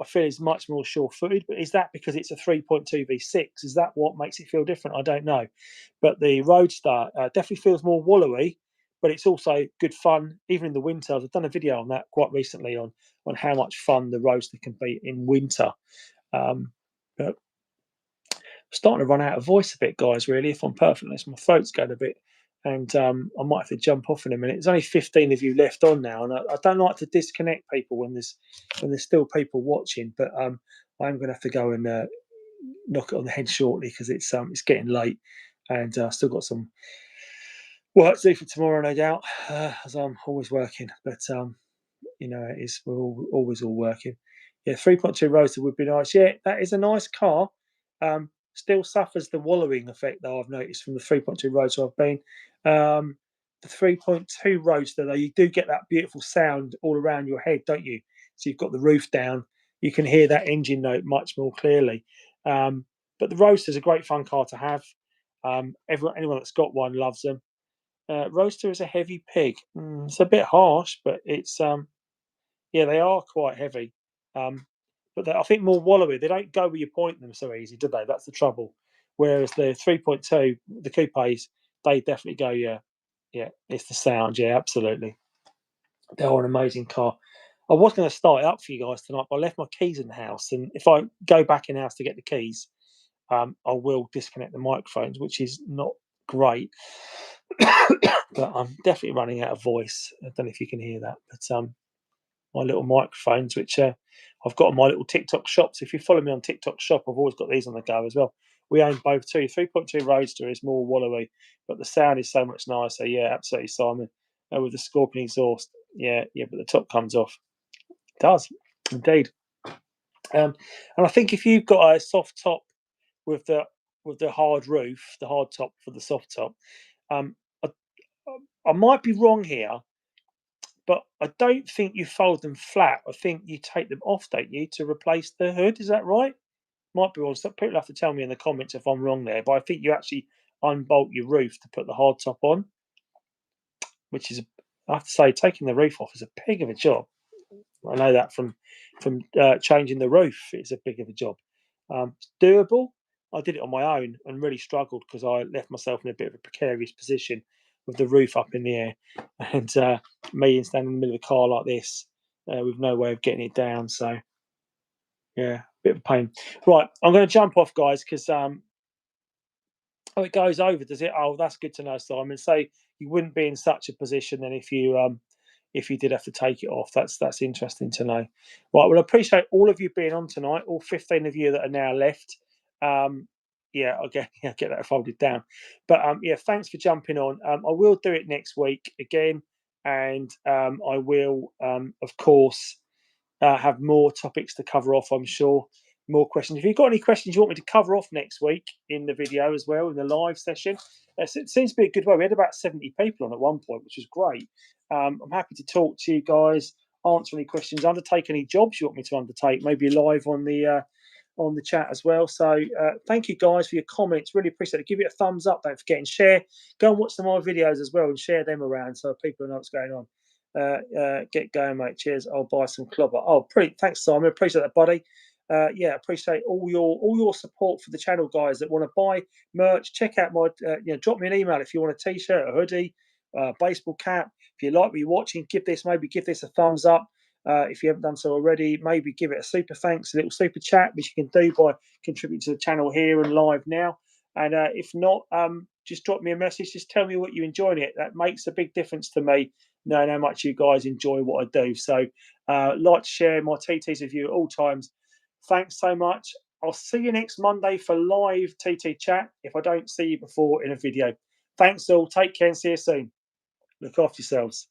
feel is much more sure-footed, but is that because it's a 3.2 V6? Is that what makes it feel different? I don't know. But the Roadster definitely feels more wallowy, but it's also good fun, even in the winter. I've done a video on that quite recently on how much fun the Roadster can be in winter. But starting to run out of voice a bit, guys, really, if I'm perfectly honest. My throat's going a bit, and I might have to jump off in a minute. There's only 15 of you left on now, and I don't like to disconnect people when there's still people watching, but I'm going to have to go and knock it on the head shortly because it's getting late, and I've still got some work to do for tomorrow, no doubt, as I'm always working. But we're always all working. Yeah, 3.2 Roadster would be nice. Yeah, that is a nice car. Still suffers the wallowing effect, though, I've noticed from the 3.2 Roadster I've been. The 3.2 Roadster, though, you do get that beautiful sound all around your head, don't you? So you've got the roof down. You can hear that engine note much more clearly. But the Roadster is a great fun car to have. Anyone that's got one loves them. Roadster is a heavy pig. It's a bit harsh, but it's yeah, they are quite heavy. But I think more wallowy. They don't go where you point them so easy, do they? That's the trouble. Whereas the 3.2, the coupes, they definitely go, yeah, it's the sound, yeah, absolutely. They are an amazing car. I was going to start it up for you guys tonight, but I left my keys in the house, and if I go back in the house to get the keys, I will disconnect the microphones, which is not great. But I'm definitely running out of voice. I don't know if you can hear that, but my little microphones, which I've got on my little TikTok shop. So if you follow me on TikTok shop, I've always got these on the go as well. We own both too. 3.2 Roadster is more wallowy, but the sound is so much nicer. Yeah, absolutely, Simon. with the Scorpion exhaust. Yeah, but the top comes off. It does indeed. And I think if you've got a soft top with the hard roof, the hard top for the soft top, um, I, I might be wrong here, but I don't think you fold them flat. I think you take them off, don't you, to replace the hood? Is that right? Might be wrong. So people have to tell me in the comments if I'm wrong there. But I think you actually unbolt your roof to put the hard top on, which is, I have to say, taking the roof off is a pig of a job. I know that from changing the roof. It's a pig of a job. It's doable. I did it on my own and really struggled because I left myself in a bit of a precarious position with the roof up in the air, and me standing in the middle of the car like this with no way of getting it down. So yeah, bit of a pain. Right, I'm going to jump off, guys, because oh, it goes over, does it? Oh, that's good to know, Simon. So you wouldn't be in such a position then if you did have to take it off. That's interesting to know. Right, well, I appreciate all of you being on tonight, all 15 of you that are now left. Yeah, I'll get that folded down. But yeah, thanks for jumping on. I will do it next week again, and I will, of course, have more topics to cover off, I'm sure. More questions. If you've got any questions you want me to cover off next week in the video as well, in the live session, it seems to be a good way. We had about 70 people on at one point, which was great. I'm happy to talk to you guys, answer any questions, undertake any jobs you want me to undertake, maybe live on the chat as well. So thank you guys for your comments. Really appreciate it. Give it a thumbs up. Don't forget and share. Go and watch some of my videos as well and share them around so people know what's going on. Get going, mate. Cheers. I'll buy some clobber. Oh, pretty. Thanks, Simon. Appreciate that, buddy. Yeah, appreciate all your support for the channel, guys that want to buy merch. Check out my, drop me an email if you want a t-shirt, a hoodie, baseball cap. If you like what you're watching, give this a thumbs up. If you haven't done so already, maybe give it a super thanks, a little super chat, which you can do by contributing to the channel here and live now. And if not, just drop me a message. Just tell me what you're enjoying it. That makes a big difference to me, knowing how much you guys enjoy what I do. So like to share my TTs with you at all times. Thanks so much. I'll see you next Monday for live TT chat if I don't see you before in a video. Thanks all. Take care and see you soon. Look after yourselves.